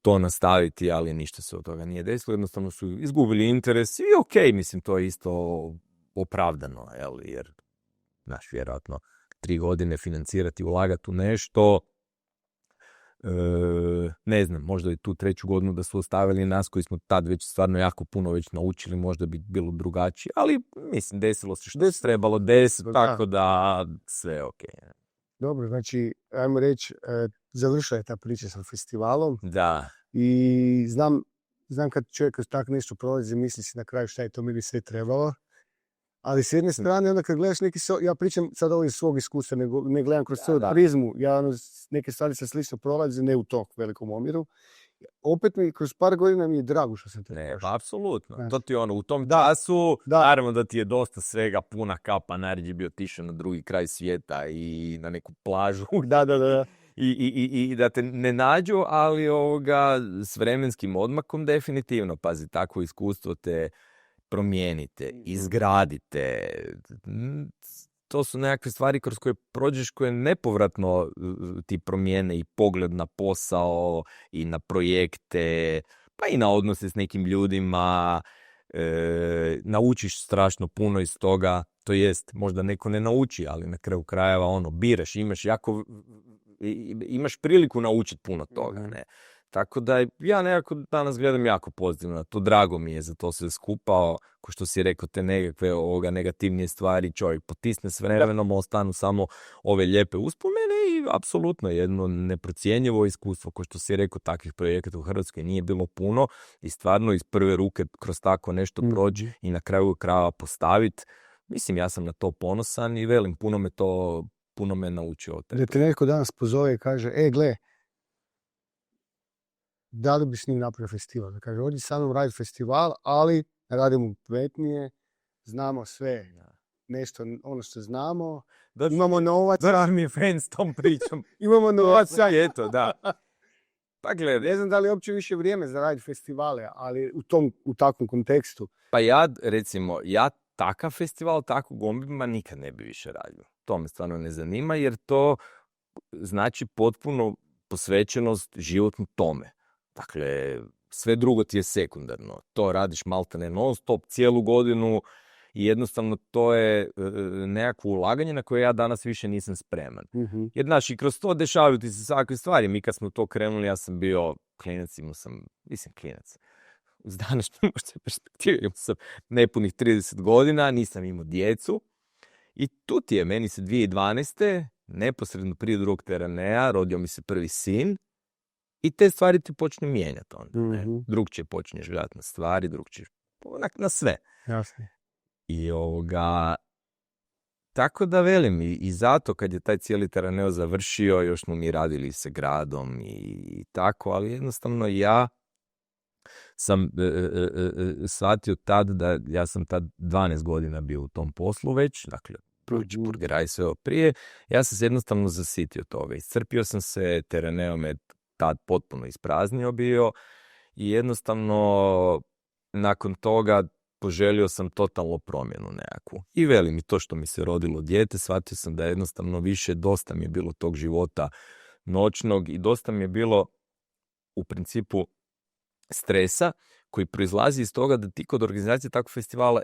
to nastaviti, ali ništa se od toga nije desilo. Jednostavno su izgubili interes i mislim, to je isto opravdano, jer vjerojatno 3 godine financirati, ulagati u nešto, ne znam, možda i tu treću godinu da su ostavili nas koji smo tad već stvarno jako puno već naučili, možda bi bilo drugačije, ali mislim, desilo se što se trebalo desiti, tako da sve ok. Dobro, znači, ajmo reći, završila je ta priča sa festivalom. Da. I znam kad čovjek tako nešto prolazi, misli si na kraju šta je to meni sve trebalo. Ali s jedne strane, onda kad gledaš ja pričam sad ovo iz svog iskustva, ne gledam kroz svoju prizmu, ja neke stvari se slično prolaze, ne u tom velikom omjeru. Opet mi kroz par godina mi je drago što sam te prošao. Apsolutno. Znači. To ti u tom času, naravno da ti je dosta svega, puna kapa, najrađe bi otišao na drugi kraj svijeta i na neku plažu. Da. I da te ne nađu, ali s vremenskim odmakom definitivno, pazi, takvo iskustvo te promijenite, izgradite. To su nekakve stvari kroz koje prođeš, koje nepovratno ti promijene i pogled na posao i na projekte, pa i na odnose s nekim ljudima. Naučiš strašno puno iz toga, to jest, možda neko ne nauči, ali na kraju krajeva biraš, imaš priliku naučiti puno toga, ne. Tako da ja nekako danas gledam jako pozitivno. To drago mi je za to sve skupao. Ko što si rekao, te nekakve negativnije stvari čovjek potisne s vremenom, ostanu samo ove lijepe uspomene i apsolutno jedno neprocjenjivo iskustvo. Ko što si rekao, takvih projekata u Hrvatskoj nije bilo puno i stvarno iz prve ruke kroz tako nešto prođi i na kraju krajeva postaviti. Mislim, ja sam na to ponosan i velim, puno me naučio. Da te netko danas pozove i kaže, gle, da li bi s njim napravio festival? Da kaže, ovdje sa mnom radi festival, ali radimo pametnije, znamo sve, nešto, ono što znamo, imamo novac. Da mi je fan s tom pričom. Imamo novac. Eto, da. Pa gledaj. Ne znam da li je uopće više vrijeme za raditi festivale, ali u takvom kontekstu. Pa ja takav festival, takvog obima nikad ne bi više radio. To me stvarno ne zanima, jer to znači potpuno posvećenost životnu tome. Dakle, sve drugo ti je sekundarno. To radiš maltene non stop cijelu godinu i jednostavno to je nekakvo ulaganje na koje ja danas više nisam spreman. Jer znaš, i kroz to dešavaju ti se svakakve stvari. Mi kad smo to krenuli, ja sam bio klinac, nisam klinac. Uz današnje možda perspektive, imao sam nepunih 30 godina, nisam imao djecu. I tu ti je, meni se 2012. neposredno prije drugog teranea rodio mi se prvi sin i te stvari ti počnu mijenjati onda. Drugčije počneš gledati na stvari, drugčije onak na sve. Jasno. I tako da velim, i zato kad je taj cijeli teraneo završio, još smo mi radili sa gradom i tako, ali jednostavno ja sam shvatio tad da ja sam tad 12 godina bio u tom poslu već, dakle Burgeraj sve prije, ja sam se jednostavno zasitio toga. Iscrpio sam se, tereneom je tad potpuno ispraznio bio i jednostavno nakon toga poželio sam totalno promjenu nekakvu. I velim, i to što mi se rodilo dijete, shvatio sam da jednostavno više, dosta mi je bilo tog života noćnog i dosta mi je bilo u principu stresa koji proizlazi iz toga da ti kod organizacije takvog festivala,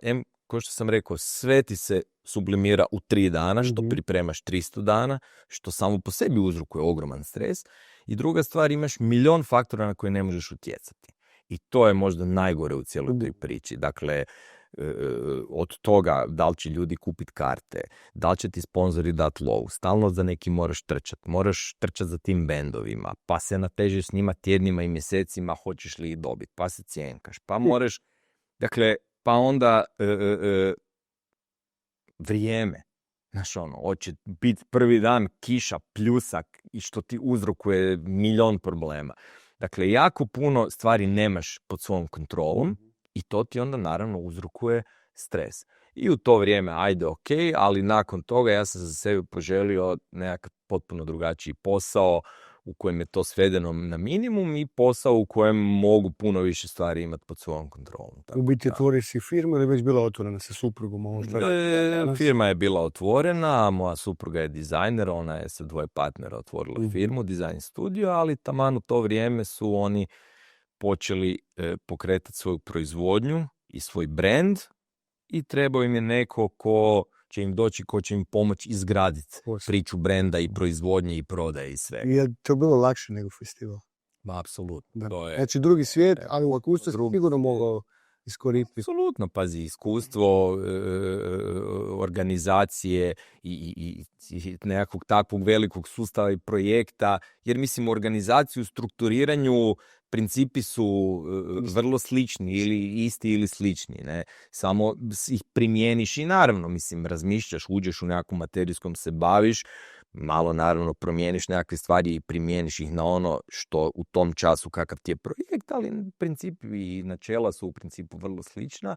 kao što sam rekao, sve ti se sublimira u 3 dana, što pripremaš 300 dana, što samo po sebi uzrokuje ogroman stres. I druga stvar, imaš milion faktora na koje ne možeš utjecati. I to je možda najgore u cijeloj toj priči. Dakle, od toga da li će ljudi kupiti karte, da li će ti sponzori dati lovu, stalno za neki moraš trčati za tim bendovima, pa se natežeš s njima tjednima i mjesecima, hoćeš li ih dobiti, pa se cijenkaš, pa moraš, dakle, pa onda vrijeme. Znaš ono, hoće biti prvi dan kiša, pljusak i što ti uzrokuje milion problema. Dakle, jako puno stvari nemaš pod svojom kontrolom i to ti onda naravno uzrokuje stres. I u to vrijeme, ajde, ok, ali nakon toga ja sam za sebe poželio nekakav potpuno drugačiji posao u kojem je to svedeno na minimum i posao u kojem mogu puno više stvari imati pod svojom kontrolom. U biti otvoriš si firmu ili već bila otvorena sa suprugom? Firma je bila otvorena, moja supruga je dizajner, ona je sa 2 partnera otvorila firmu, dizajn studio, ali taman u to vrijeme su oni počeli pokretati svoju proizvodnju i svoj brand i trebao im je neko ko će im doći, ko će im pomoći izgraditi priču brenda i proizvodnje i prodaje i sve. Je to bilo lakše nego festival? Apsolutno. To je, znači drugi svijet, ali u iskustvo sigurno mogao iskoristiti. Apsolutno, pazi, iskustvo organizacije i nekakvog takvog velikog sustava i projekta, jer mislim u organizaciju, strukturiranju principi su vrlo slični ili isti ili slični, ne? Samo ih primjeniš i naravno, mislim, razmišljaš, uđeš u nekakvu materijskom se baviš, malo naravno promijeniš nekakve stvari i primjeniš ih na ono što u tom času kakav ti je projekt, ali principi i načela su u principu vrlo slična.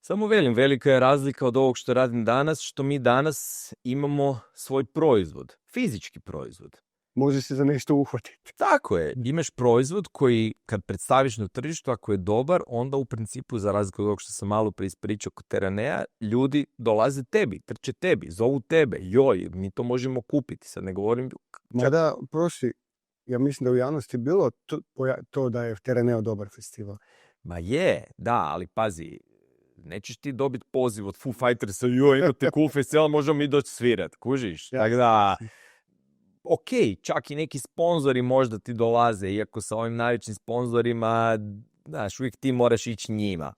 Samo velim, velika je razlika od ovog što radim danas, što mi danas imamo svoj proizvod, fizički proizvod. Može se za nešto uhvatiti. Tako je. Imaš proizvod koji kad predstaviš na tržištu, ako je dobar, onda u principu, za razliku od ovog što sam malo prije ispričao kod teranea, ljudi dolaze tebi, trče tebi, zovu tebe. Joj, mi to možemo kupiti. Sad ne govorim... Mada, prošli, ja mislim da u javnosti bilo to da je teraneo dobar festival. Ma je, da, ali pazi, nećeš ti dobiti poziv od Foo Fightersa, joj, imate cool festival, možemo mi doći svirat, kužiš? Tako da... Ok, čak i neki sponzori možda ti dolaze, iako sa ovim najvećim sponzorima, znaš, uvijek ti moraš ići njima.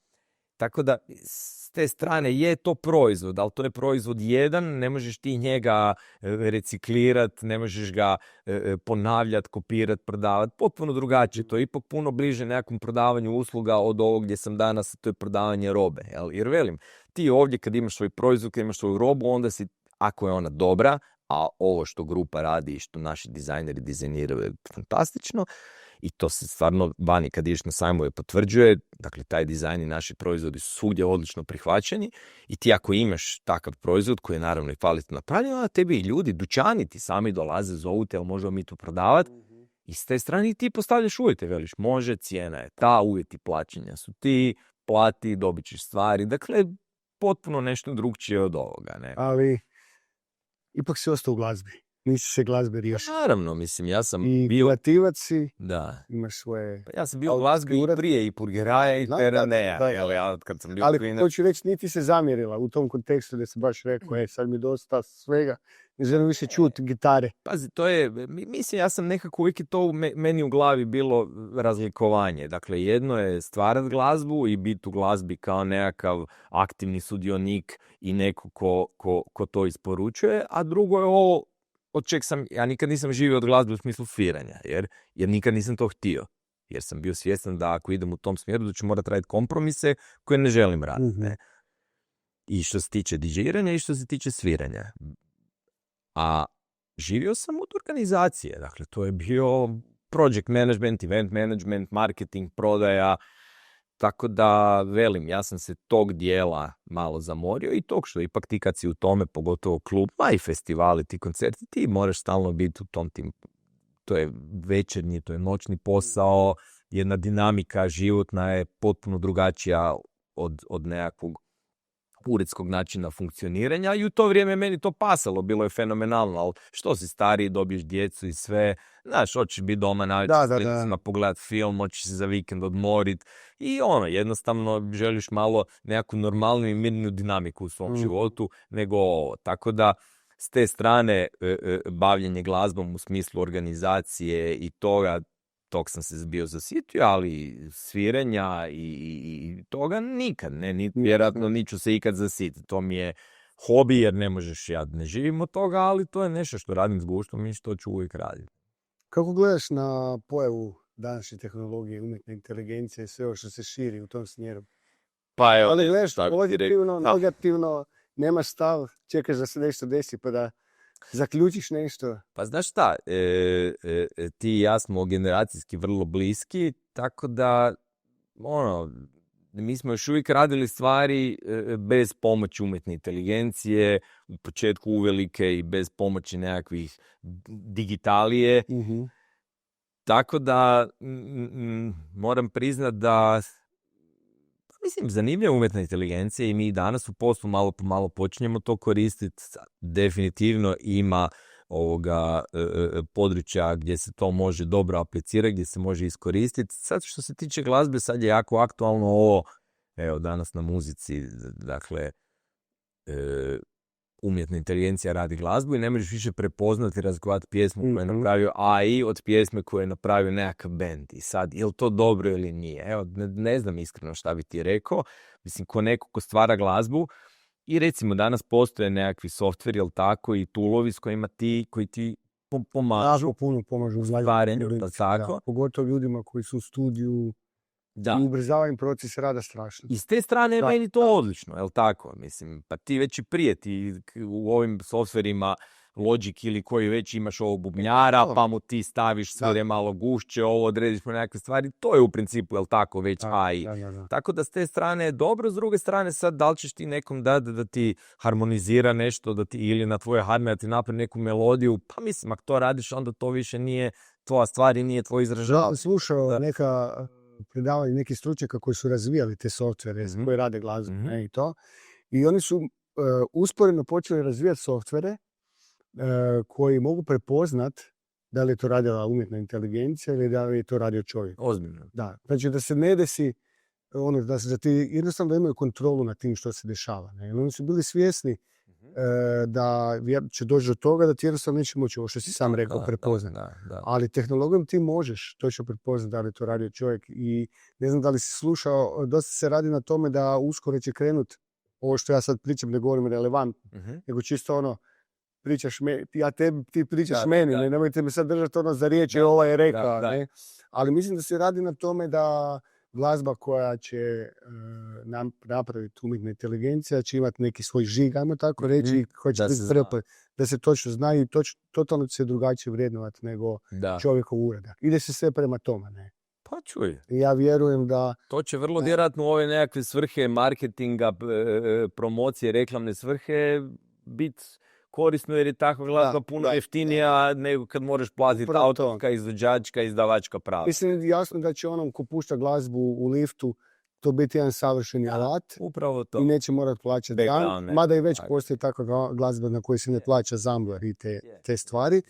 Tako da, s te strane je to proizvod, ali to je proizvod jedan, ne možeš ti njega reciklirati, ne možeš ga ponavljati, kopirati, prodavati, potpuno drugačije. To je ipak puno bliže nekakvom prodavanju usluga od ovog gdje sam danas, to je prodavanje robe. Jer velim, ti ovdje kad imaš svoj proizvod, kad imaš svoju robu, onda si, ako je ona dobra, a ovo što grupa radi i što naši dizajneri dizajniraju je fantastično i to se stvarno vani kad ideš na sajmove potvrđuje, dakle taj dizajn i naši proizvodi su svugdje odlično prihvaćeni i ti ako imaš takav proizvod koji je naravno i kvalitetno napravljen, a tebi i ljudi, dućani ti sami dolaze, zovu te, ali možemo mi to prodavati i s te strane ti postavljaš uvjete, veliš, može, cijena je ta, uvjeti plaćanja su ti, plati, dobit ćeš stvari, dakle potpuno nešto drugčije od ovoga, ne? Ali ipak si ostao u glazbi. nisi se glazbe riješio. Naravno, mislim, ja sam I bio... kreativac si, Da. imaš svoje... Pa ja sam bio u autorski glazbi ured. prije i Purgeraja i Znam, Peraneja. da. Jel, ja kad sam bio Ali klinac- to ću reći, niti se zamjerila u tom kontekstu da se baš rekao, sad mi dosta svega, ne želim više čuti gitare. Pazi, to je, mislim, ja sam nekako uvijek je to meni u glavi bilo razlikovanje. Dakle, jedno je stvarat glazbu i biti u glazbi kao nekakav aktivni sudionik i neko ko to isporučuje, a drugo je ovo od čeg ja nikad nisam živio od glazbe u smislu sviranja, jer nikad nisam to htio. Jer sam bio svjestan da ako idem u tom smjeru da ću morati raditi kompromise koje ne želim raditi. Ne? I što se tiče didžiranja i što se tiče sviranja. A živio sam od organizacije, dakle to je bio project management, event management, marketing, prodaja, tako da velim, ja sam se tog dijela malo zamorio i tog što ipak ti kad si u tome, pogotovo klub, ma i festivali, ti koncerti, ti moraš stalno biti u tom tim, to je večernji, to je noćni posao, jedna dinamika životna je potpuno drugačija od nekakvog uredskog načina funkcioniranja i u to vrijeme meni to pasalo, bilo je fenomenalno, ali što si stariji, dobiješ djecu i sve, znaš, hoćeš biti doma na večer, pogledat film, hoćeš se za vikend odmorit i jednostavno želiš malo nekakvu normalnu i mirnu dinamiku u svom životu nego ovo. Tako da, s te strane, bavljenje glazbom u smislu organizacije i tog sam se bio zasitio, ali svirenja i toga nikad, vjerojatno niću se ikad zasititi. To mi je hobi jer ne možeš, ja ne živim od toga, ali to je nešto što radim s guštom i što ću uvijek raditi. Kako gledaš na pojavu današnje tehnologije, umjetne inteligencije i sve ovo što se širi u tom smjeru? Pa evo, ali gledaš pozitivno, negativno, nemaš stav, čekaš da se nešto desi pa da zaključiš nešto? Pa znaš šta, ti i ja smo generacijski vrlo bliski, tako da, mi smo još uvijek radili stvari bez pomoći umjetne inteligencije, u početku uvelike i bez pomoći nekakvih digitalije. Tako da, moram priznat da, mislim, zanimljiva umjetna inteligencija i mi danas u poslu malo po malo počinjemo to koristiti. Definitivno ima područja gdje se to može dobro aplicirati, gdje se može iskoristiti. Sad što se tiče glazbe, sad je jako aktualno ovo, evo danas na muzici, dakle, umjetna inteligencija radi glazbu i ne možeš više prepoznati i razgovarati pjesmu koju je napravio AI od pjesme koju je napravio nekakav band. I sad, je li to dobro ili nije? Evo, ne znam iskreno šta bi ti rekao. Mislim, ko neko ko stvara glazbu i recimo danas postoje nekakvi softveri, jel tako, i toolovi s koji ti pomažu. Jako puno pomažu u stvarenju, tako. Pogotovo ljudima koji su u studiju. Da. I ubrzava im proces rada strašno. I s te strane je meni to odlično, jel tako? Mislim, pa ti već i prije, ti u ovim softverima Logic ili koji već imaš ovog bubnjara, pa mu ti staviš sve malo gušće, ovo odrediš mu nekakve stvari, to je u principu, jel tako, već AI. Da. Tako da s te strane je dobro, s druge strane sad da li ćeš ti nekom da ti harmonizira nešto, da ti ili na tvoje harme da ti napravi neku melodiju, pa mislim, ako to radiš, onda to više nije tvoja stvar i nije tvoj izražavanje. Da, slušao neka predavanje nekih stručnjaka koji su razvijali te softvere koji rade glazbu i to. I oni su usporedno počeli razvijati softvere koji mogu prepoznat da li je to radila umjetna inteligencija ili da li je to radio čovjek. Ozbiljno. Da, znači da se ne desi da ti jednostavno da imaju kontrolu nad tim što se dešava. Ne? Jer oni su bili svjesni da će doći do toga da ti jednostavno neće moći ovo što si sam rekao prepoznat. Da. Ali tehnologijom ti možeš točno prepoznat da li je to radio čovjek i ne znam da li si slušao, dosta se radi na tome da uskoro će krenut ovo što ja sad pričam, ne govorim relevantno, nego čisto pričaš ti pričaš meni, nemojte me sad držati za riječ, ovaj je rekao. Ne? Ali mislim da se radi na tome da glazba koja će napraviti umjetna inteligencija će imati neki svoj žig, ajmo tako reći, da se točno zna i totalno će se drugačije vrednovati nego čovjekov uradak. Ide se sve prema tome, ne? Pa čuj. Ja vjerujem da... To će vrlo vjerojatno u ove nekakve svrhe marketinga, promocije, reklamne svrhe biti korisno jer je takva glazba puno jeftinija nego kad moraš platiti autorska, izvođačka, izdavačka prava. Mislim, jasno da će onom ko pušta glazbu u liftu to biti jedan savršeni alat Upravo to. i neće morati plaćati Background, ne. mada i već Tako. postoji takva glazba na kojoj se ne plaća Zambler i te stvari.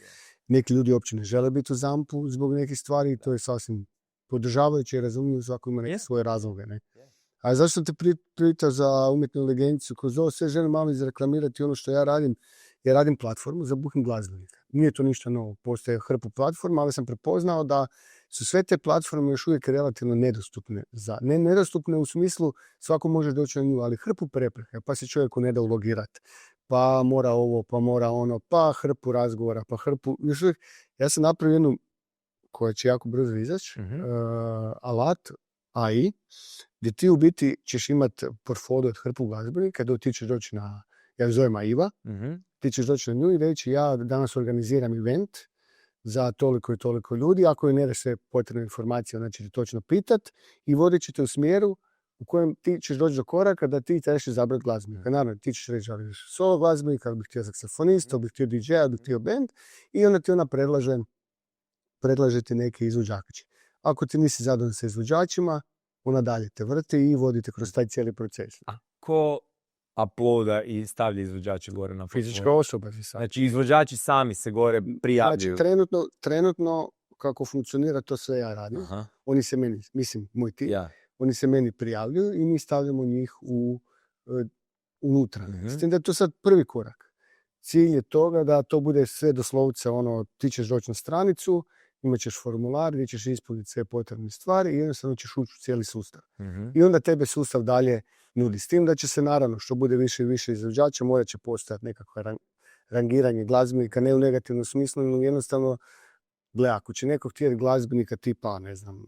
Neki ljudi uopće ne žele biti u Zampu zbog nekih stvari i to je sasvim podržavajuće i razumljivo, svako ima neke svoje razloge. Ne? A zašto te pitao za umjetnu inteligenciju? Kroz ovo sve želim malo izreklamirati ono što ja radim. Ja radim platformu za booking glazbenika. Nije to ništa novo. Postoje hrpu platforma, ali sam prepoznao da su sve te platforme još uvijek relativno nedostupne. Ne nedostupne u smislu svako može doći na nju, ali hrpu prepreka. Pa se čovjeku ne da ulogirati. Pa mora ovo, pa mora ono, pa hrpu razgovora, pa hrpu... Još uvijek, ja sam napravio jednu koja će jako brzo izaći, alat AI, gdje ti u biti ćeš imati portfolio od hrpu glazbenika, da ti ćeš doći na, ja zovem AIVA, ti ćeš doći na nju i reći ja danas organiziram event za toliko i toliko ljudi, ako joj ne daš sve potrebne informacije, ona će te točno pitat i vodit će te u smjeru u kojem ti ćeš doći do koraka da ti trebaš izabrati glazbenika. Naravno, ti ćeš reći ali solo glazbenika, ali bih htio saksofonista, ali bih htio DJ, ali bih htio band i onda ti ona predlaže ti neke izvođače. Ako ti nisi zadovoljan sa izvođačima, ona dalje te vrti i vodite kroz taj cijeli proces. A ko uploada i stavlja izvođače gore na Fizička osoba si sad. Znači, izvođači sami se gore prijavljuju. Znači, trenutno kako funkcionira, to sve ja radim. Aha. Oni se meni, mislim, moj tim, oni se meni prijavljuju i mi stavljamo njih unutra. S tim da je to sad prvi korak. Cilj je toga da to bude sve doslovce ono, ti ćeš doći na stranicu, imat ćeš formular gdje ćeš ispuniti sve potrebne stvari i jednostavno ćeš ući u cijeli sustav. I onda tebe sustav dalje nudi. S tim da će se naravno, što bude više i više izvođača, morat će postojati nekakvo rangiranje glazbenika, ne u negativnom smislu, nego jednostavno, gle, ako će neko htjeti glazbenika tipa, ne znam,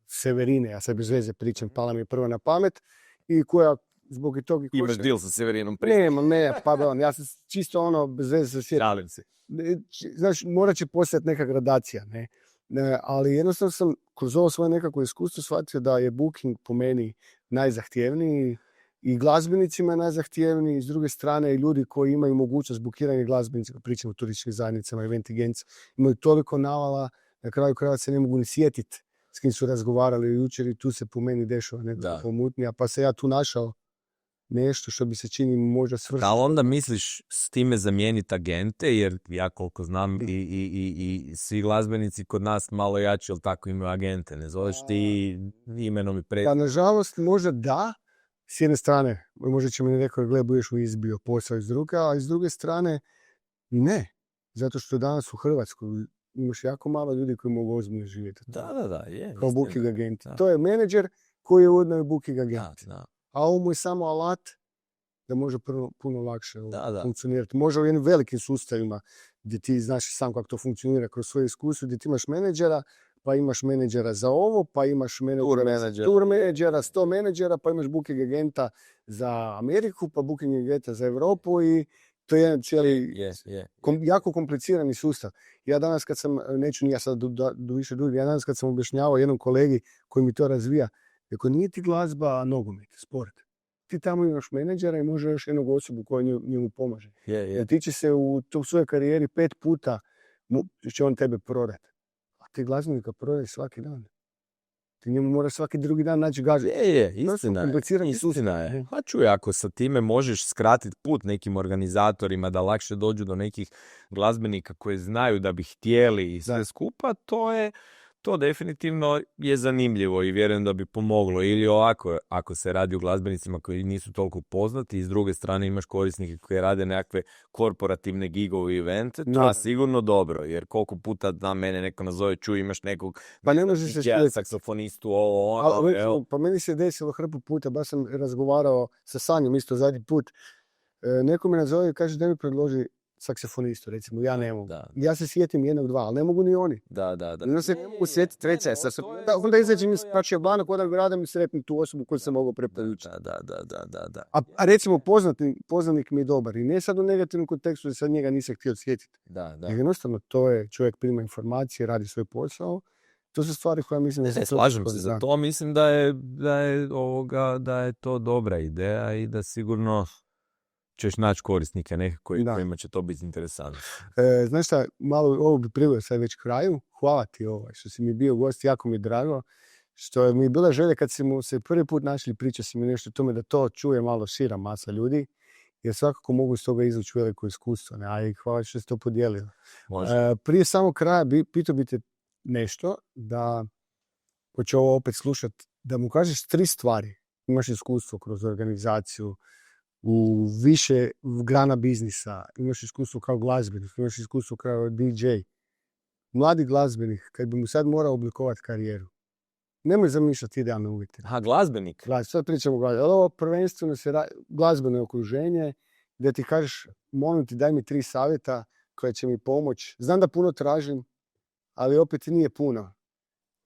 Severine, ja sad bez veze pričam, pala mi je prvo na pamet, i koja zbog i tog... Imaš deal sa Severinom prije? Ne, pardon, ja sam čisto ono, bez veze se sjetim. Šalim se. Znaš, morat će postojati neka gradacija, ne? Ali jednostavno sam kroz ovo svoje nekako iskustvo shvatio da je booking po meni najzahtjevniji i glazbenicima je najzahtjevniji, i s druge strane i ljudi koji imaju mogućnost bukiranja glazbenika, pričamo o turističkim zajednicama, event agencija, imaju toliko navala, na kraju krajeva se ne mogu ni sjetiti s kim su razgovarali jučer i tu se po meni dešava nekako pomutnija, pa se ja tu našao nešto što bi se čini možda svršeno. Da li onda misliš s time zamijeniti agente, jer ja koliko znam i svi glazbenici kod nas malo jači, ali tako imaju agente, ne zoveš ti imenom i prezimenom? Ja, nažalost, možda da, s jedne strane, možda će mi neko gle, budeš u izbio posao iz druge, a iz druge strane ne, zato što danas u Hrvatskoj imaš jako malo ljudi koji mogu ozbiljno živjeti. Da, je. Kao booking agent. To je menadžer koji je ujedno i booking agent. A ovo mu je samo alat da može puno lakše funkcionirati. Može u jednim velikim sustavima gdje ti znaš sam kako to funkcionira kroz svoje iskustvo, gdje ti imaš menadžera, pa imaš menadžera za ovo, pa imaš tour menadžera, 100 menadžera, pa imaš booking agenta za Ameriku, pa booking agenta za Europu i to je jedan cijeli jako komplicirani sustav. Ja danas kad sam, neću ni ja sad više duži, ja danas kad sam objašnjavao jednom kolegi koji mi to razvija, ako nije ti glazba nogomet, sport, ti tamo imaš menadžera i može još jednog osobu koja njemu pomaže. Jer ti će se u svojoj karijeri 5 puta će on tebe prodati. A ti glazbenika prodaj svaki dan. Ti njemu moraš svaki drugi dan naći gažu. Istina je. Pa čuj, ako sa time možeš skratiti put nekim organizatorima da lakše dođu do nekih glazbenika koji znaju da bi htjeli i sve skupa, to definitivno je zanimljivo i vjerujem da bi pomoglo. Ili ovako, ako se radi o glazbenicima koji nisu toliko poznati i s druge strane imaš korisnike koji rade nekakve korporativne gigove evente, to je sigurno dobro, jer koliko puta da mene neko nazove, čuj, imaš nekog saksofonistu, Pa meni se desilo hrpu puta, baš sam razgovarao sa Sanjom isto zadnji put. Neko me nazove i kaže da mi predloži saksofonistu, recimo, ja ne mogu. Ja se sjetim jednog, dva, ali ne mogu ni oni. Onda se ne mogu sjetiti treća. Onda izađem iz pračija banak, odam gradam i sretnim tu osobu koju sam mogao preporučiti. A recimo poznanik mi je dobar i ne sad u negativnom kontekstu da sad njega nisam htio sjetiti. Jednostavno, to je čovjek prima informacije, radi svoj posao. To su stvari koje mislim da slažem se za to. Mislim da je to dobra ideja i da sigurno ćeš naći korisnike kojima će to biti interesantno. Znaš šta, malo ovo bi priveo sad već kraju. Hvala ti što si mi bio gost, jako mi je drago što je mi bila želja kad smo se prvi put našli, pričao si mi nešto o tome da to čuje malo šira masa ljudi, jer svakako mogu iz toga izvući veliko iskustvo. Ne? A i hvala što ste to podijelili. Prije samog kraja pitao bi te nešto, da hoću ovo opet slušati, da mu kažeš 3 stvari. Imaš iskustvo kroz organizaciju, u više grana biznisa, imaš iskustvo kao glazbenik, imaš iskustvo kao DJ. Mladi glazbenik, kad bi mu sad morao oblikovati karijeru, nemoj zamišljati idealne uvjete. Aha, glazbenik. Sad pričamo o glazbenik. Ovo prvenstveno se glazbeno okruženje, gdje ti kažeš, molim ti, daj mi 3 savjeta koja će mi pomoći. Znam da puno tražim, ali opet nije puno.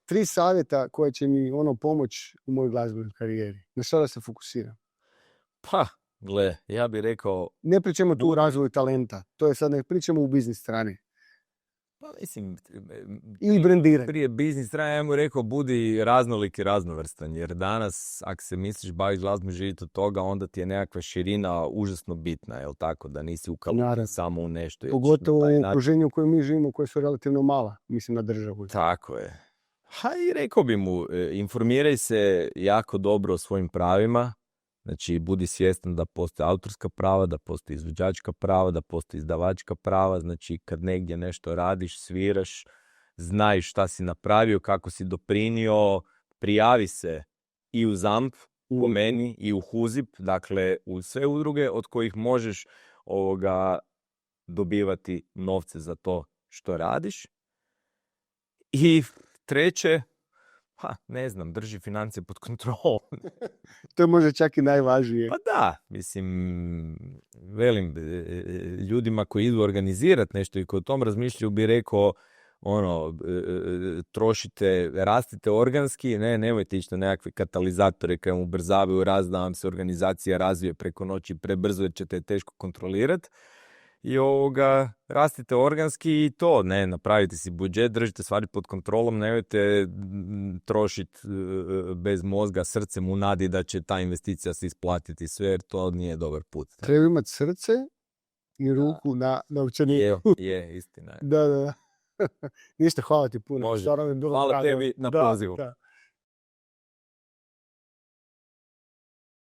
3 savjeta koja će mi pomoći u mojoj glazbenoj karijeri. Na što da se fokusiram? Pa, gle, ja bih rekao... Ne pričamo tu o razvoju talenta. To je sad, ne pričamo u biznis strani. Pa mislim... Ili brendiranje. Prije biznis strane, ja mu rekao, budi raznolik i raznovrstan. Jer danas, ako se misliš baviš glazbom, živjeti od toga, onda ti je nekakva širina užasno bitna, jel tako? Da nisi ukalučen samo u nešto. Pogotovo u okruženju u kojem mi živimo, koje su relativno mala, mislim na državu. Tako je. Ha, i rekao bi mu, informiraj se jako dobro o svojim pravima. Znači, budi svjestan da postoje autorska prava, da postoje izvođačka prava, da postoje izdavačka prava. Znači, kad negdje nešto radiš, sviraš, znaj šta si napravio, kako si doprinio, prijavi se i u ZAMP, po meni, i u HUZIP, dakle, u sve udruge od kojih možeš dobivati novce za to što radiš. I 3, ne znam, drži financije pod kontrolom. To je možda čak i najvažnije. Pa da, mislim, velim, ljudima koji idu organizirati nešto i koji o tom razmišljaju bi rekao, trošite, rastite organski, nemojte ići na nekakve katalizatore koji vam ubrzavaju rast, da vam se organizacija razvije preko noći prebrzo jer ćete je teško kontrolirati. I rastite organski i to, napravite si budžet, držite stvari pod kontrolom, nemojte trošiti bez mozga, srcem u nadi da će ta investicija se isplatiti sve, jer to nije dobar put. Treba imati srce i ruku na novčaniku. Je, istina je. Da. Ništa, hvala ti puno. Može. Hvala tebi na pozivu. Da.